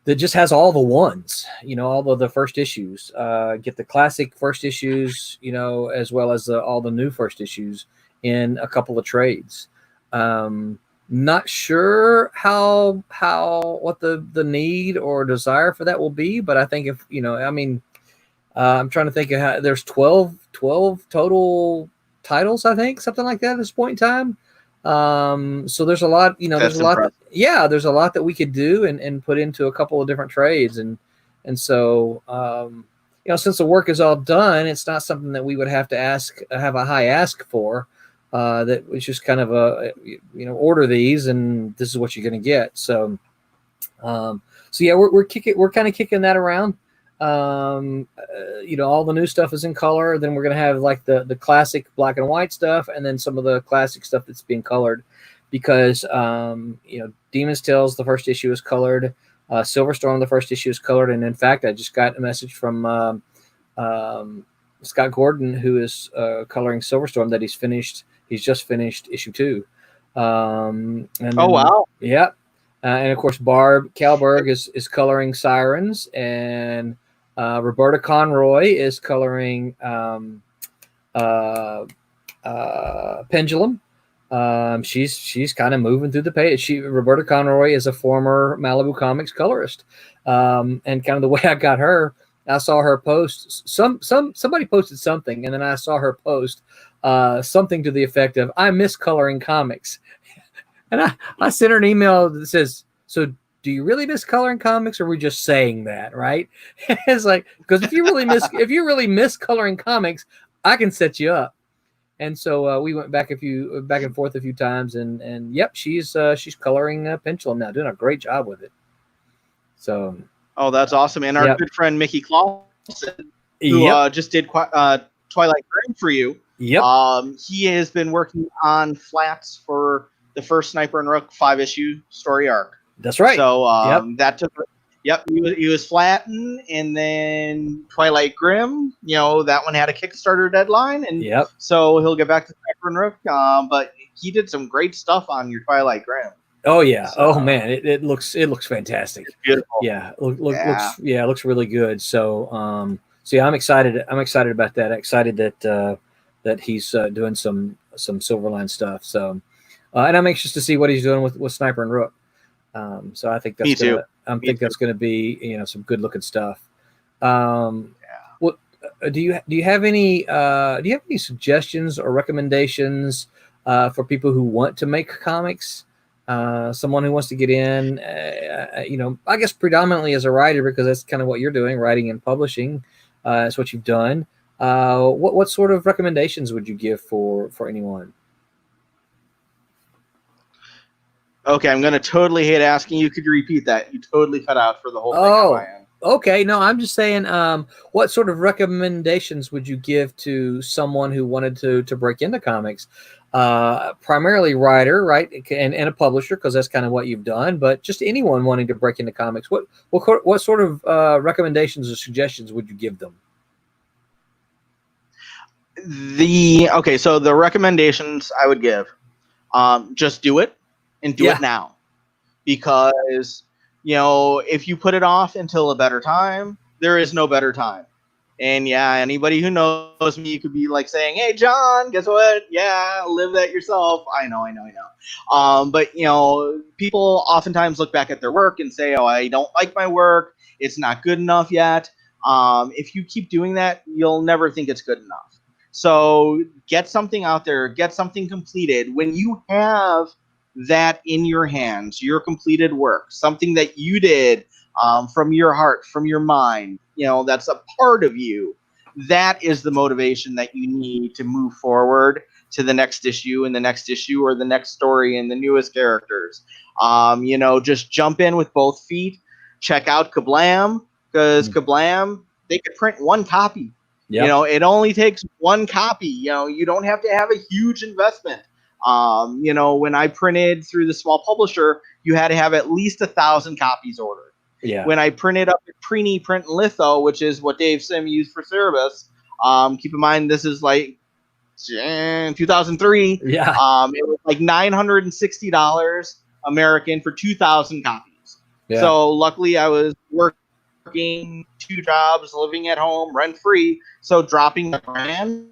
That just has all the ones, all of the first issues. Get the classic first issues, as well as all the new first issues in a couple of trades. Not sure what the need or desire for that will be, but I think if I'm trying to think of how there's 12 total titles, I think, something like that at this point in time. So there's a lot, there's a lot. There's a lot that we could do and put into a couple of different trades. And so, since the work is all done, it's not something that we would have to have a high ask for. That was just kind of order these and this is what you're going to get. So, we're kind of kicking that around. All the new stuff is in color. Then we're going to have like the classic black and white stuff, and then some of the classic stuff that's being colored, because Demon's Tales, the first issue, is colored. Silverstorm, the first issue, is colored, and in fact, I just got a message from Scott Gordon, who is coloring Silverstorm, that he's just finished issue 2. Wow! Yeah. And of course, Barb Kalberg is coloring Sirens, and Roberta Conroy is coloring Pendulum. She's kind of moving through the page. Roberta Conroy is a former Malibu Comics colorist, and kind of the way I got her, I saw her post. Somebody posted something, and then I saw her post something to the effect of, "I miss coloring comics." And I sent her an email that says, "So do you really miss coloring comics, or are we just saying that?" Right? It's like, because if you really miss coloring comics, I can set you up. And so we went back and forth a few times, and yep, she's coloring Pendulum now, doing a great job with it. So, that's awesome. And our good friend Mickey Clausen, who just did Twilight Grim for you. Yep. He has been working on flats for the first Sniper and Rook 5-issue story arc. That's right. So that took. Yep, he was flattened, and then Twilight Grim. That one had a Kickstarter deadline, and so he'll get back to Sniper and Rook. But he did some great stuff on your Twilight Grim. Oh yeah. So, man, it looks fantastic. It's beautiful. Yeah. It looks really good. So I'm excited. I'm excited about that. Excited that he's doing some Silverline stuff. So. And I'm anxious to see what he's doing with Sniper and Rook. So I think that's that's going to be some good looking stuff. What do you have any suggestions or recommendations for people who want to make comics? Someone who wants to get in, I guess predominantly as a writer, because that's kind of what you're doing, writing and publishing. That's what you've done. What sort of recommendations would you give for anyone? Okay, I'm going to totally hate asking you. Could you repeat that? You totally cut out for the whole thing on my end. Okay. No, I'm just saying, what sort of recommendations would you give to someone who wanted to break into comics? Primarily writer, right, and a publisher, because that's kind of what you've done. But just anyone wanting to break into comics, what sort of recommendations or suggestions would you give them? So the recommendations I would give, just do it. And do it now, because if you put it off until a better time, there is no better time. And anybody who knows me could be like saying, "Hey, John, guess what? Yeah, live that yourself." I know. But people oftentimes look back at their work and say, "Oh, I don't like my work. It's not good enough yet." If you keep doing that, you'll never think it's good enough. So get something out there, get something completed. When you have that in your hands, your completed work, something that you did from your heart, from your mind, that's a part of you, that is the motivation that you need to move forward to the next issue and the next issue, or the next story and the newest characters. Just jump in with both feet. Check out Kablam, because Kablam, they could print one copy. Yep. It only takes one copy. You don't have to have a huge investment. When I printed through the small publisher, you had to have at least 1,000 copies ordered. Yeah. When I printed up at Preeny Print and Litho, which is what Dave Sim used for Cerebus, keep in mind this is like 2003. Yeah. It was like $960 American for 2,000 copies. Yeah. So luckily I was working 2 jobs, living at home, rent free. So dropping $1,000.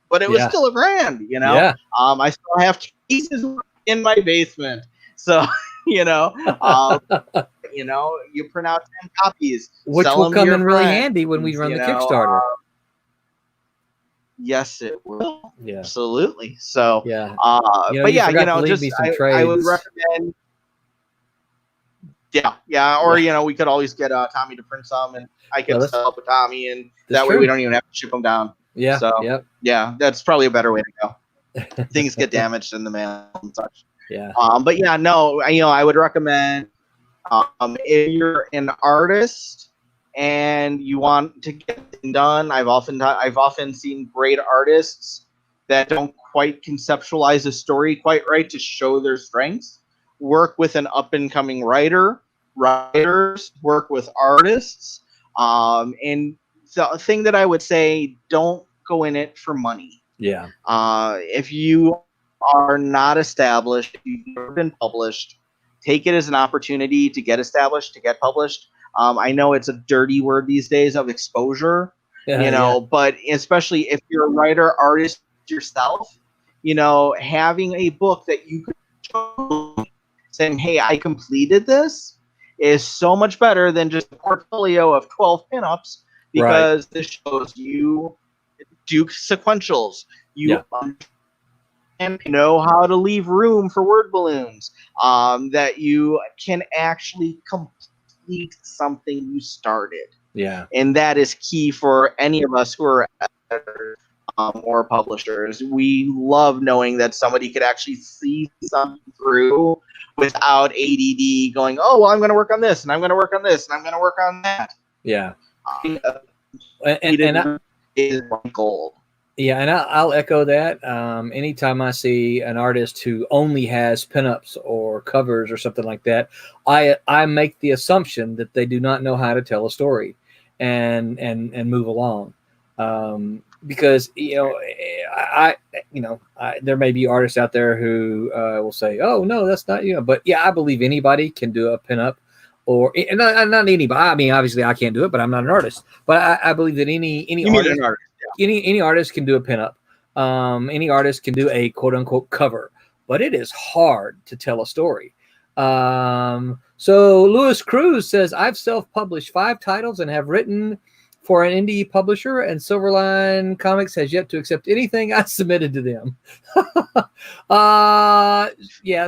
But it was still $1,000, Yeah. I still have cases in my basement. So, you print out 10 copies. Which will come in really handy when we run the Kickstarter. Yes, it will. Yeah, absolutely. So, yeah. but yeah, leave me some trades. I would recommend. Yeah, or we could always get Tommy to print some, and I could sell up with Tommy, and that way we don't even have to ship them down. Yeah. So, yeah, that's probably a better way to go. Things get damaged in the mail and such. Yeah. But yeah, no, I would recommend if you're an artist and you want to get it done. I've often seen great artists that don't quite conceptualize a story quite right to show their strengths. Work with an up and coming writers, work with artists, and the thing that I would say, don't go in it for money. Yeah. If you are not established, if you've never been published, take it as an opportunity to get established, to get published. I know it's a dirty word these days of exposure, but especially if you're a writer, artist yourself, having a book that you could show, saying, hey, I completed this, is so much better than just a portfolio of 12 pinups, because this shows you do sequentials. You and know how to leave room for word balloons, that you can actually complete something you started. Yeah. And that is key for any of us who are editors or publishers. We love knowing that somebody could actually see something through without ADD going, oh, well, I'm going to work on this, and I'm going to work on this, and I'm going to work on that. Yeah. And is gold. Yeah, and I'll echo that. Anytime I see an artist who only has pinups or covers or something like that, I make the assumption that they do not know how to tell a story and move along. Because there may be artists out there who will say, "Oh no, that's not," but yeah, I believe anybody can do a pinup. Or not anybody. I mean, obviously, I can't do it, but I'm not an artist. But I believe that any artist. Any artist can do a pinup. Any artist can do a quote unquote cover, but it is hard to tell a story. So Louis Cruz says, I've self-published 5 titles and have written for an indie publisher, and SIlverline Comics has yet to accept anything I submitted to them.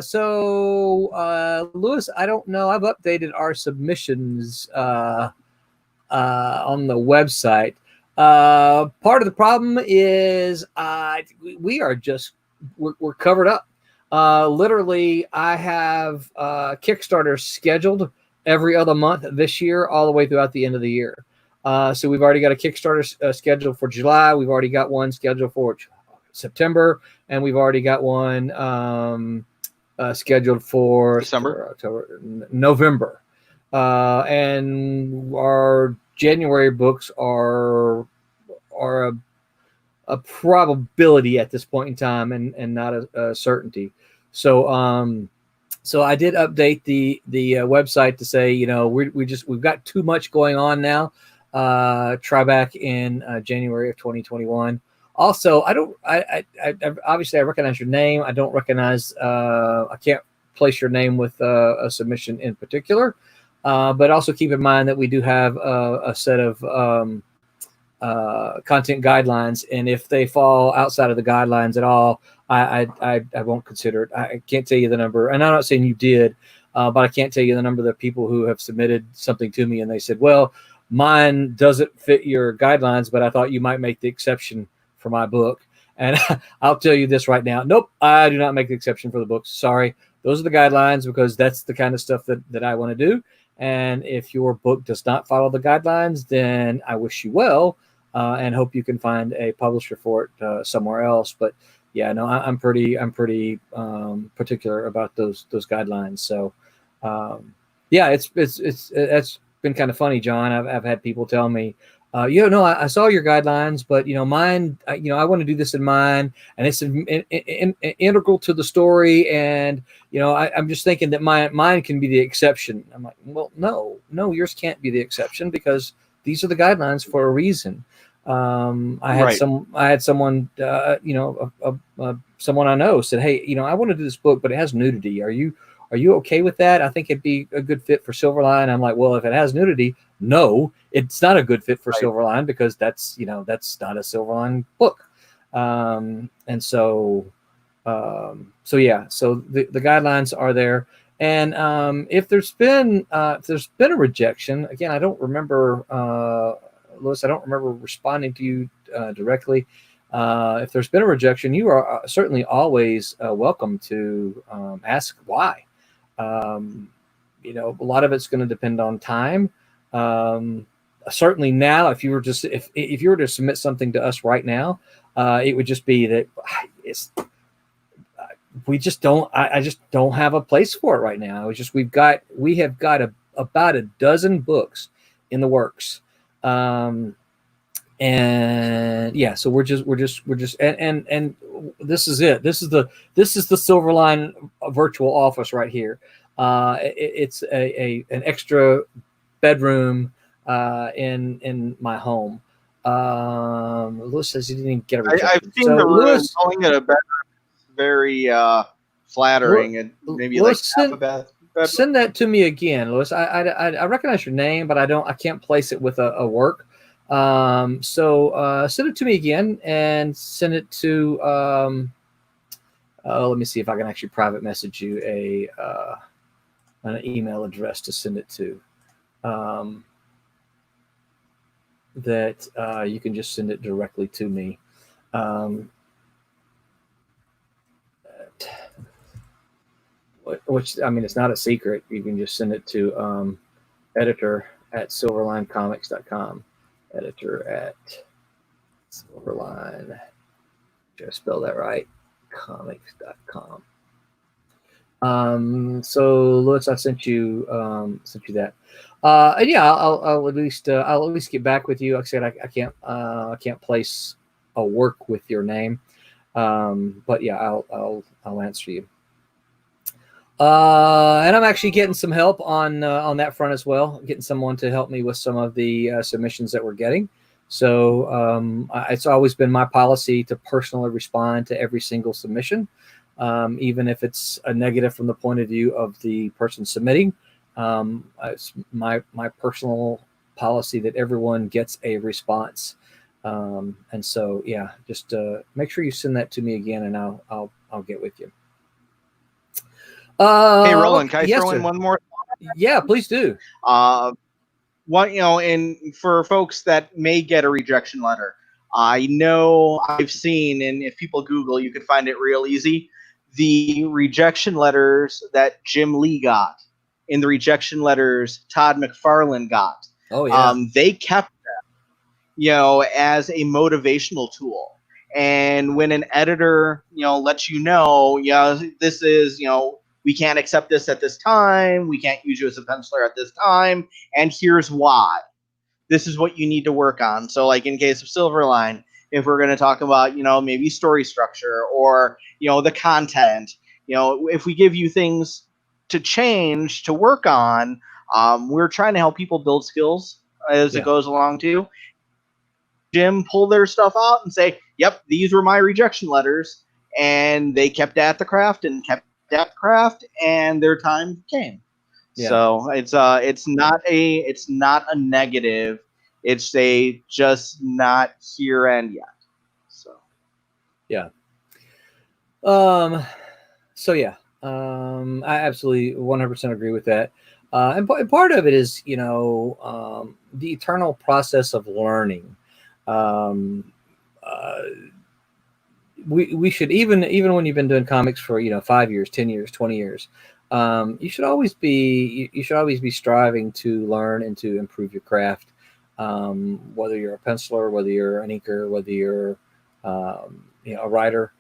So Louis, I don't know. I've updated our submissions on the website. Part of the problem is we're covered up. Literally, I have Kickstarter scheduled every other month this year, all the way throughout the end of the year. So we've already got a Kickstarter scheduled for July. We've already got one scheduled for September, and we've already got one scheduled for December, October, November, and our January books are a probability at this point in time, and not a certainty. So I did update the website to say, we've got too much going on now. Try back in January of 2021. Also, I obviously I recognize your name. I don't recognize. I can't place your name with a submission in particular. But also keep in mind that we do have a set of content guidelines, and if they fall outside of the guidelines at all, I won't consider it. I can't tell you the number, and I'm not saying you did, but I can't tell you the number of the people who have submitted something to me and they said, well, mine doesn't fit your guidelines, but I thought you might make the exception for my book. And I'll tell you this right now. Nope, I do not make the exception for the books. Sorry. Those are the guidelines, because that's the kind of stuff that I want to do. And if your book does not follow the guidelines, then I wish you well, and hope you can find a publisher for it somewhere else. But yeah, no, I'm pretty particular about those guidelines. So yeah, it's been kind of funny, John. I've had people tell me, I saw your guidelines, but mine, I want to do this in mine, and it's integral to the story, and I'm just thinking that mine can be the exception. I'm like, well, no, yours can't be the exception, because these are the guidelines for a reason. I had someone, someone I know said, hey, I want to do this book, but it has nudity. Are you okay with that? I think it'd be a good fit for SIlverline. I'm like, well, if it has nudity, no, it's not a good fit for SIlverline, because that's not a SIlverline book. And so, yeah, so the guidelines are there. And if there's been a rejection, again, I don't remember, Louis, I don't remember responding to you directly. If there's been a rejection, you are certainly always welcome to ask why. You know, a lot of it's going to depend on time. Certainly now, if you were just if you were to submit something to us right now, it would just be that we just don't. I just don't have a place for it right now. It's just we have got about a dozen books in the works. And yeah, so we're just and this is it. This is the SIlverline virtual office right here. It's an extra bedroom in my home. Lewis says he didn't even get a rejection. I've seen the room. Calling it a bedroom is very flattering, and maybe Lewis, like half a bedroom. Send that to me again, Lewis. I recognize your name, but I can't place it with a work. So send it to me again and send it to let me see if I can actually private message you an email address to send it to. That you can just send it directly to me. Which, I mean, it's not a secret. You can just send it to editor@silverlinecomics.com. Editor@silverline. Did I spell that right? Comics.com. So Lewis, I sent you that. And yeah, I'll at least get back with you. Like I said, I can't place a work with your name. But yeah, I'll answer you. And I'm actually getting some help on that front as well, getting someone to help me with some of the submissions that we're getting. So it's always been my policy to personally respond to every single submission, even if it's a negative from the point of view of the person submitting. It's my personal policy that everyone gets a response. And so, yeah, just make sure you send that to me again, and I'll get with you. Hey, Roland, can I throw in one more? Yeah, please do. And for folks that may get a rejection letter, I know I've seen, and if people Google, you can find it real easy. The rejection letters that Jim Lee got, and the rejection letters Todd McFarlane got. Oh yeah. They kept them, as a motivational tool. And when an editor, lets you know, this is, we can't accept this at this time. We can't use you as a penciler at this time. And here's why. This is what you need to work on. So like in case of SIlverline, if we're going to talk about, maybe story structure or, the content, if we give you things to change, to work on, we're trying to help people build skills as it goes along too. Jim pull their stuff out and say, yep, these were my rejection letters. And they kept at the craft and kept at the craft, and their time came. Yeah. So it's not a negative. It's a just not here and yet. So yeah. So yeah. I absolutely 100% agree with that. And part of it is, the eternal process of learning. We should, even when you've been doing comics for 5 years, 10 years, 20 years, you should always be striving to learn and to improve your craft. Whether you're a penciler, whether you're an inker, whether you're a writer,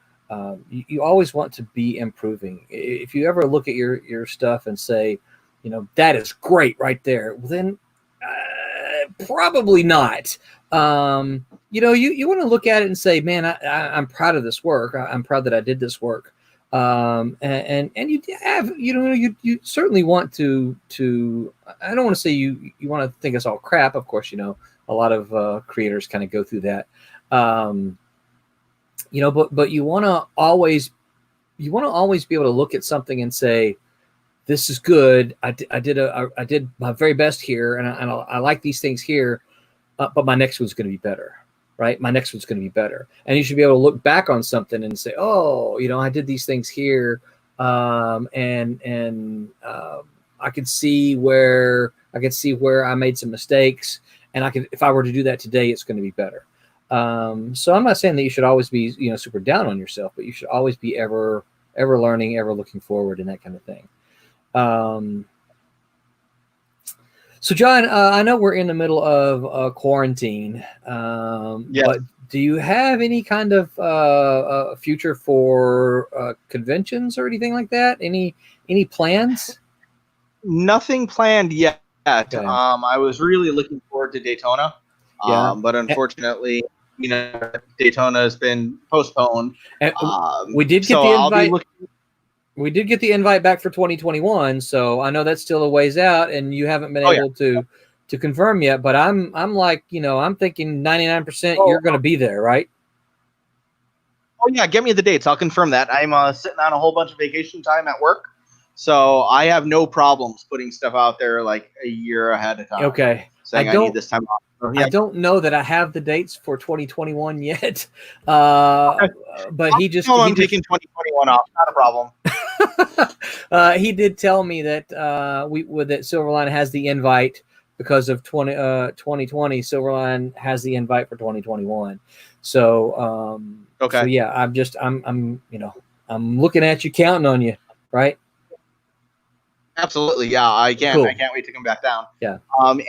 you always want to be improving. If you ever look at your stuff and say, that is great right there, well, then probably not. You want to look at it and say, man, I'm proud of this work. I'm proud that I did this work. And you have, you certainly want to, I don't want to say you want to think it's all crap. Of course, a lot of creators kind of go through that. But you want to always be able to look at something and say, this is good. I did my very best here, and I like these things here, but my next one's going to be better. right? My next one's going to be better. And you should be able to look back on something and say, oh, I did these things here. And I could see where I made some mistakes, and if I were to do that today, it's going to be better. So I'm not saying that you should always be, super down on yourself, but you should always be ever learning, ever looking forward, and that kind of thing. So John, I know we're in the middle of quarantine, yes. But do you have any kind of future for conventions or anything like that? Any plans? Nothing planned yet. Okay. I was really looking forward to Daytona, but unfortunately, Daytona has been postponed. We did get the invite. We did get the invite back for 2021, so I know that's still a ways out, and you haven't been able to confirm yet. But I'm like, I'm thinking 99% you're going to be there, right? Oh yeah, get me the dates. I'll confirm that. I'm sitting on a whole bunch of vacation time at work, so I have no problems putting stuff out there like a year ahead of time. Okay. Saying I need this time off. So, yeah. I don't know that I have the dates for 2021 yet, but I'm taking 2021 off. Not a problem. He did tell me that that SIlverline has the invite because of 2020. SIlverline has the invite for 2021. So okay. So yeah, I'm looking at you, counting on you, right? Absolutely, yeah. I can't. Cool. I can't wait to come back down. Yeah.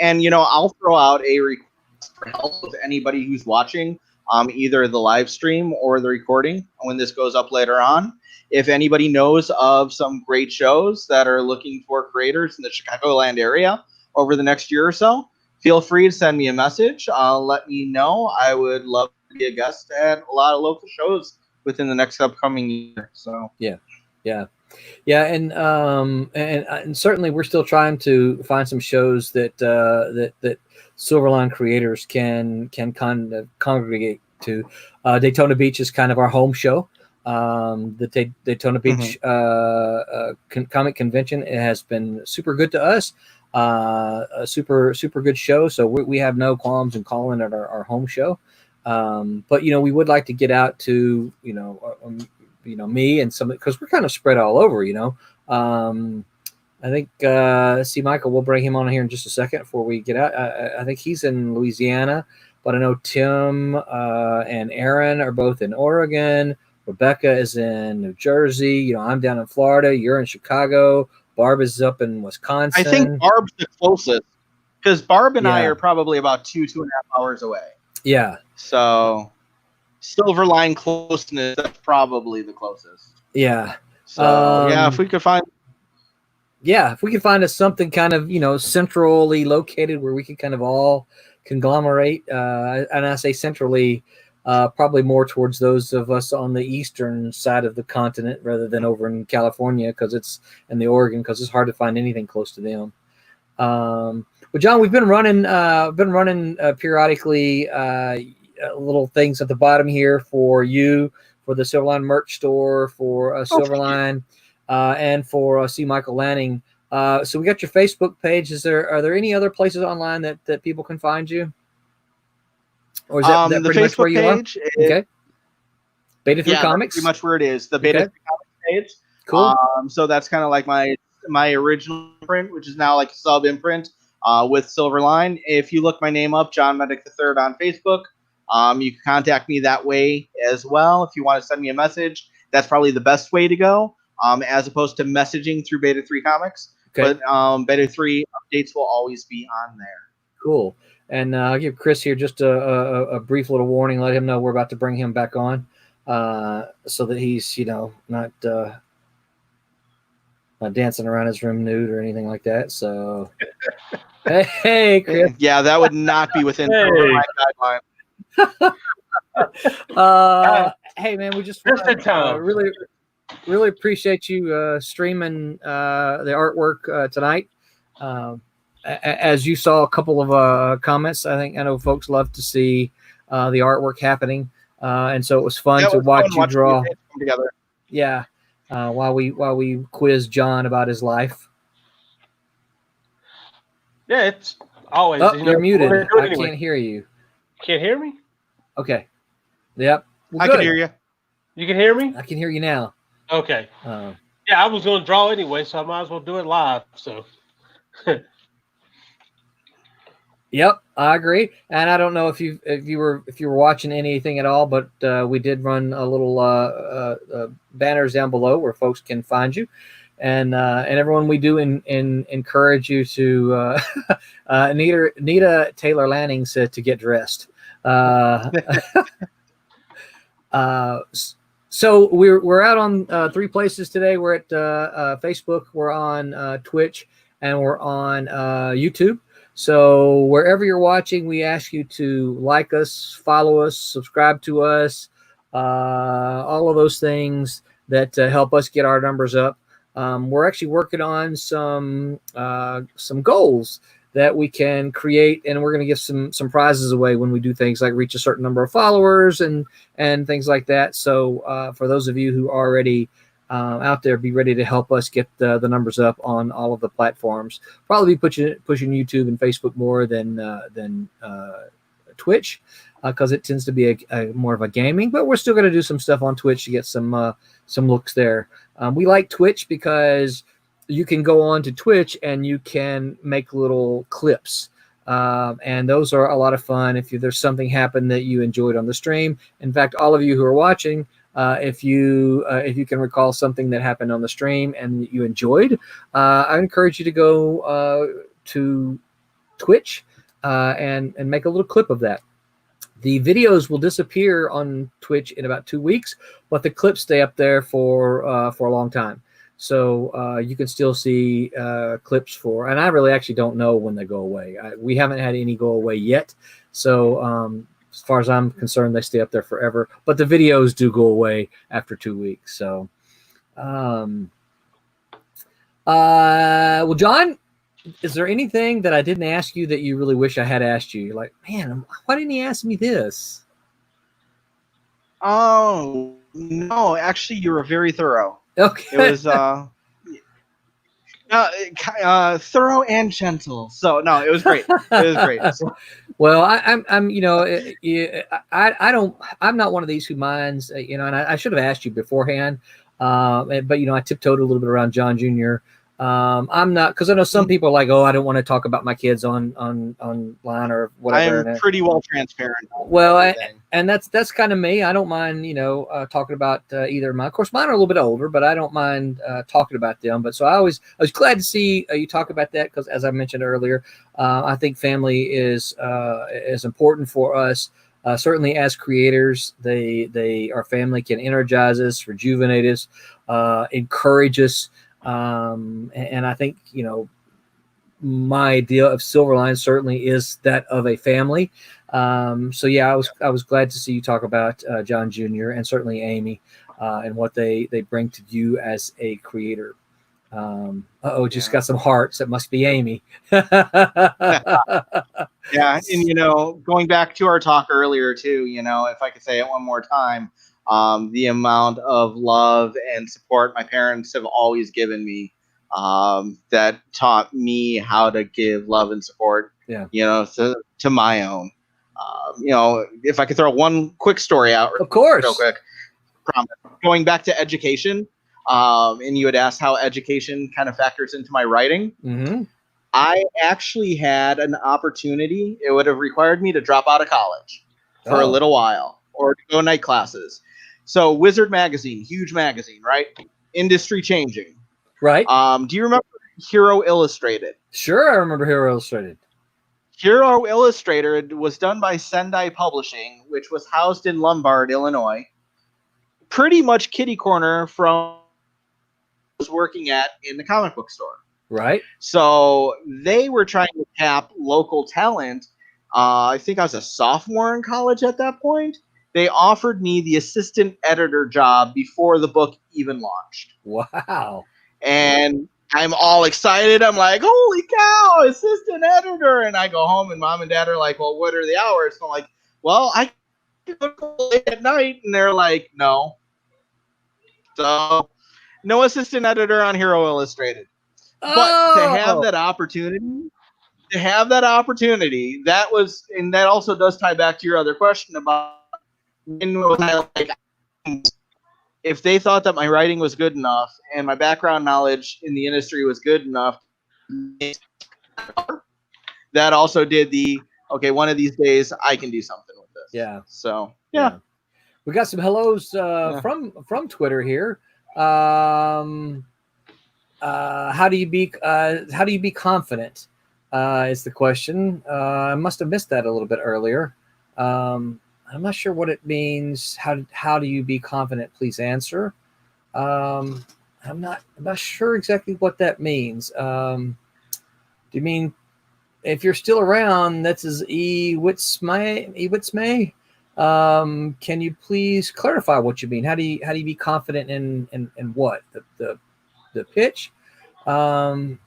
And I'll throw out a request for help with anybody who's watching, either the live stream or the recording when this goes up later on. If anybody knows of some great shows that are looking for creators in the Chicagoland area over the next year or so, feel free to send me a message. Let me know. I would love to be a guest at a lot of local shows within the next upcoming year. So yeah. And certainly we're still trying to find some shows that SIlverline creators can kind of congregate to. Daytona Beach is kind of our home show. The Daytona Beach comic convention, it has been super good to us. A super good show. So we have no qualms in calling it our home show. But we would like to get out to me and some, because we're kind of spread all over. I think see Michael, we'll bring him on here in just a second before we get out. I think he's in Louisiana, but I know Tim and Aaron are both in Oregon. Rebecca is in New Jersey. I'm down in Florida. You're in Chicago. Barb is up in Wisconsin. I think Barb's the closest, because Barb and I are probably about 2.5 hours away. Yeah. So SIlverline closeness, that's probably the closest. Yeah. So if we could find us something kind of centrally located where we could kind of all conglomerate, and I say centrally, probably more towards those of us on the eastern side of the continent rather than over in California and the Oregon, because it's hard to find anything close to them. Well, John, we've been running periodically little things at the bottom here for you, for the SIlverline merch store, for SIlverline, and for C. Michael Lanning. So we got your Facebook page. Are there any other places online that people can find you? Or is that the pretty Facebook much where you page are? Okay. Beta 3 Comics? That's pretty much where it is. The Beta 3 Comics page. Cool. So that's kind of like my original imprint, which is now like a sub imprint with SIlverline. If you look my name up, John Metych III on Facebook, you can contact me that way as well. If you want to send me a message, that's probably the best way to go, as opposed to messaging through Beta 3 Comics. Okay. But Beta 3 updates will always be on there. Cool. And I'll give Chris here just a brief little warning. Let him know we're about to bring him back on, so that he's not dancing around his room nude or anything like that. So, hey, Chris. Yeah, that would not be within my guideline. Hey, man, we just really appreciate you streaming the artwork tonight. As you saw a couple of comments, I know folks love to see the artwork happening, and so it was fun to watch you draw together. Yeah, while we quiz John about his life. Yeah, it's always. You're muted. I can't hear you. Can't hear me? Okay. Yep. Well, I good. can hear you. You can hear me? I can hear you now. Okay. Yeah, I was going to draw anyway, so I might as well do it live. So. Yep, I agree. And I don't know if you were watching anything at all, but we did run a little banners down below where folks can find you, and everyone, we do encourage you to. Nita Taylor Lanning said to get dressed. So we're out on 3 places today. We're at Facebook, we're on Twitch, and we're on YouTube. So wherever you're watching, we ask you to like us, follow us, subscribe to us, all of those things that help us get our numbers up. We're actually working on some goals that we can create, and we're going to give some prizes away when we do things like reach a certain number of followers and things like that. So for those of you who are already out there, be ready to help us get the numbers up on all of the platforms. Probably be pushing YouTube and Facebook more than Twitch, because it tends to be a more of a gaming. But we're still going to do some stuff on Twitch to get some looks there. We like Twitch because you can go on to Twitch and you can make little clips. And those are a lot of fun. If there's something happened that you enjoyed on the stream, in fact, all of you who are watching, if you can recall something that happened on the stream and you enjoyed, I encourage you to go to Twitch and make a little clip of that. The videos will disappear on Twitch in about 2 weeks, but the clips stay up there for a long time. So you can still see clips and I really actually don't know when they go away. We haven't had any go away yet. So as far as I'm concerned, they stay up there forever. But the videos do go away after 2 weeks. So, well, John, is there anything that I didn't ask you that you really wish I had asked you? You're like, man, why didn't he ask me this? Oh, no, actually, you were very thorough. Okay. It was thorough and gentle. So no, it was great. It was great. Well, I'm I'm not one of these who minds, and I should have asked you beforehand, but I tiptoed a little bit around John Jr. I'm not, because I know some people are like, oh, I don't want to talk about my kids online or whatever. I'm pretty well transparent. Well, and that's kind of me. I don't mind, talking about either of mine. Of course, mine are a little bit older, but I don't mind talking about them. But so I was glad to see you talk about that, because as I mentioned earlier, I think family is important for us. Certainly as creators, our family can energize us, rejuvenate us, encourage us. And I think, my idea of Silverline certainly is that of a family. So yeah, I was glad to see you talk about John Jr. and certainly Amy and what they bring to you as a creator. Just got some hearts. It must be Amy. Yeah, and going back to our talk earlier too, if I could say it one more time, the amount of love and support my parents have always given me, that taught me how to give love and support, to my own. If I could throw one quick story out, of course, real quick, promise. Going back to education, and you had asked how education kind of factors into my writing. Mm-hmm. I actually had an opportunity. It would have required me to drop out of college for a little while, or to go night classes. So Wizard magazine, huge magazine, right? Industry changing. Right. Do you remember Hero Illustrated? Sure, I remember Hero Illustrated. Hero Illustrated was done by Sendai Publishing, which was housed in Lombard, Illinois. Pretty much kitty corner from I was working at in the comic book store. Right. So they were trying to tap local talent. I think I was a sophomore in college at that point. They offered me the assistant editor job before the book even launched. Wow. And I'm all excited. I'm like, holy cow, assistant editor. And I go home and mom and dad are like, well, what are the hours? And I'm like, well, I can go late at night. And they're like, no. So no assistant editor on Hero Illustrated. But to have that opportunity, that was, and that also does tie back to your other question about if they thought that my writing was good enough and my background knowledge in the industry was good enough, that also did okay, one of these days I can do something with this. Yeah. So yeah. We got some hellos from Twitter here. How do you be confident? Is the question. I must have missed that a little bit earlier. I'm not sure what it means. How do you be confident? Please answer. I'm not sure exactly what that means. Do you mean if you're still around? That's as Ewitzmay. Can you please clarify what you mean? How do you be confident in what the pitch? And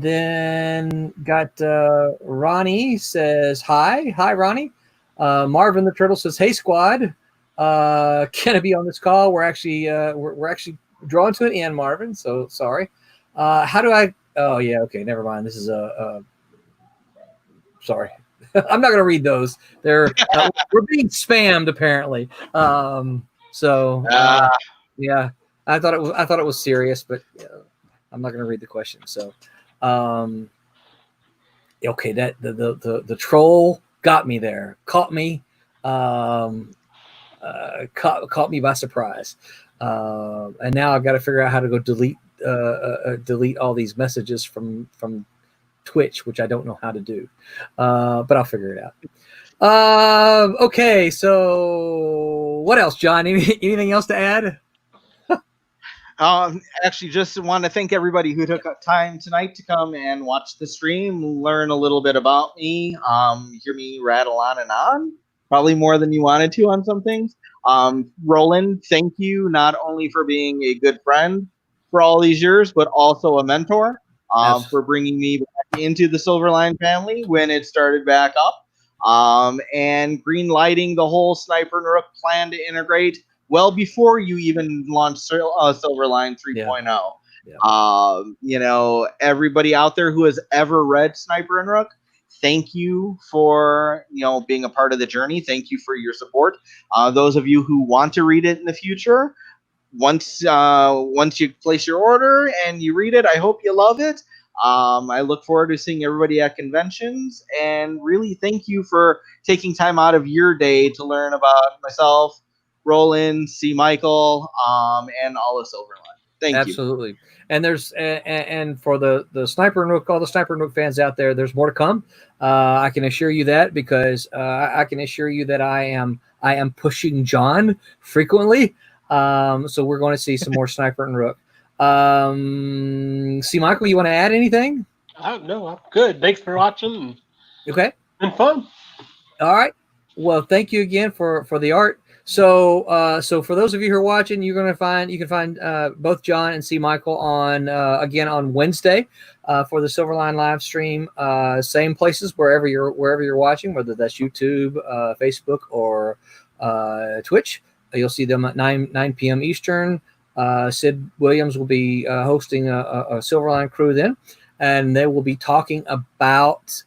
then got Ronnie says hi Ronnie. Marvin the Turtle says hey squad. Can I be on this call? We're actually drawn to an end, Marvin. So sorry. How do I? Oh yeah, okay, never mind. This is sorry. I'm not going to read those. They're we're being spammed apparently. Yeah, I thought it was serious, but I'm not going to read the question. So, okay, that the troll got me there, caught me by surprise, and now I've got to figure out how to go delete all these messages from Twitch, which I don't know how to do, but I'll figure it out. Okay, so what else, John? Anything else to add? Actually, just want to thank everybody who took time tonight to come and watch the stream, learn a little bit about me, hear me rattle on and on, probably more than you wanted to on some things. Roland, thank you not only for being a good friend for all these years, but also a mentor. For bringing me back into the SIlverline family when it started back up, and green lighting the whole Sniper and Rook plan to integrate well before you even launched SIlverline 3.0. Yeah. Everybody out there who has ever read Sniper and Rook, thank you for being a part of the journey. Thank you for your support. Those of you who want to read it in the future, once you place your order and you read it, I hope you love it. I look forward to seeing everybody at conventions, and really thank you for taking time out of your day to learn about myself, Roland, C. Michael, and all of SIlverline. Thank you. Absolutely. And there's and for the Sniper and Rook, all the Sniper and Rook fans out there, there's more to come. I can assure you that, because I can assure you that I am pushing John frequently. So we're going to see some more Sniper and Rook. See, Michael, you want to add anything? No, I'm good. Thanks for watching. Okay. Been fun. All right. Well, thank you again for the art. So for those of you who are watching, you can find both John and C. Michael on again on Wednesday for the SIlverline live stream. Same places wherever you're watching, whether that's YouTube, Facebook, or Twitch. You'll see them at 9 p.m. Eastern. Sid Williams will be hosting a SIlverline crew then, and they will be talking about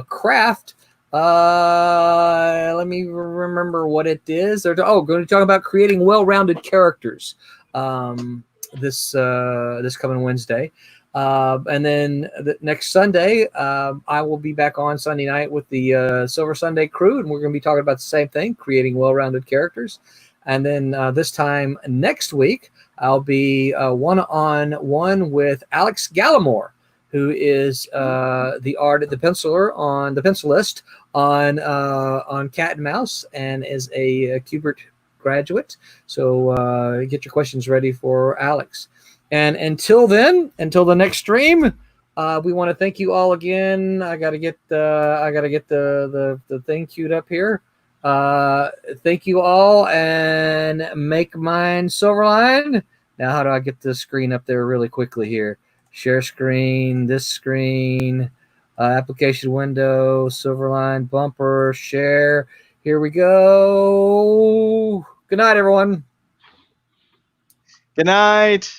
craft. Let me remember what it is. They're going to talk about creating well-rounded characters this coming Wednesday. And then next Sunday, I will be back on Sunday night with the Silver Sunday crew, and we're going to be talking about the same thing, creating well-rounded characters. And then this time next week, I'll be one-on-one with Alex Gallimore, who is the pencilist on Cat and Mouse, and is a Kubert graduate. So get your questions ready for Alex. And until the next stream, we want to thank you all again. I gotta get the thing queued up here. Thank you all, and make mine SIlverline. Now, how do I get the screen up there really quickly here? Share screen, this screen, application window, SIlverline bumper, share. Here we go. Good night, everyone. Good night.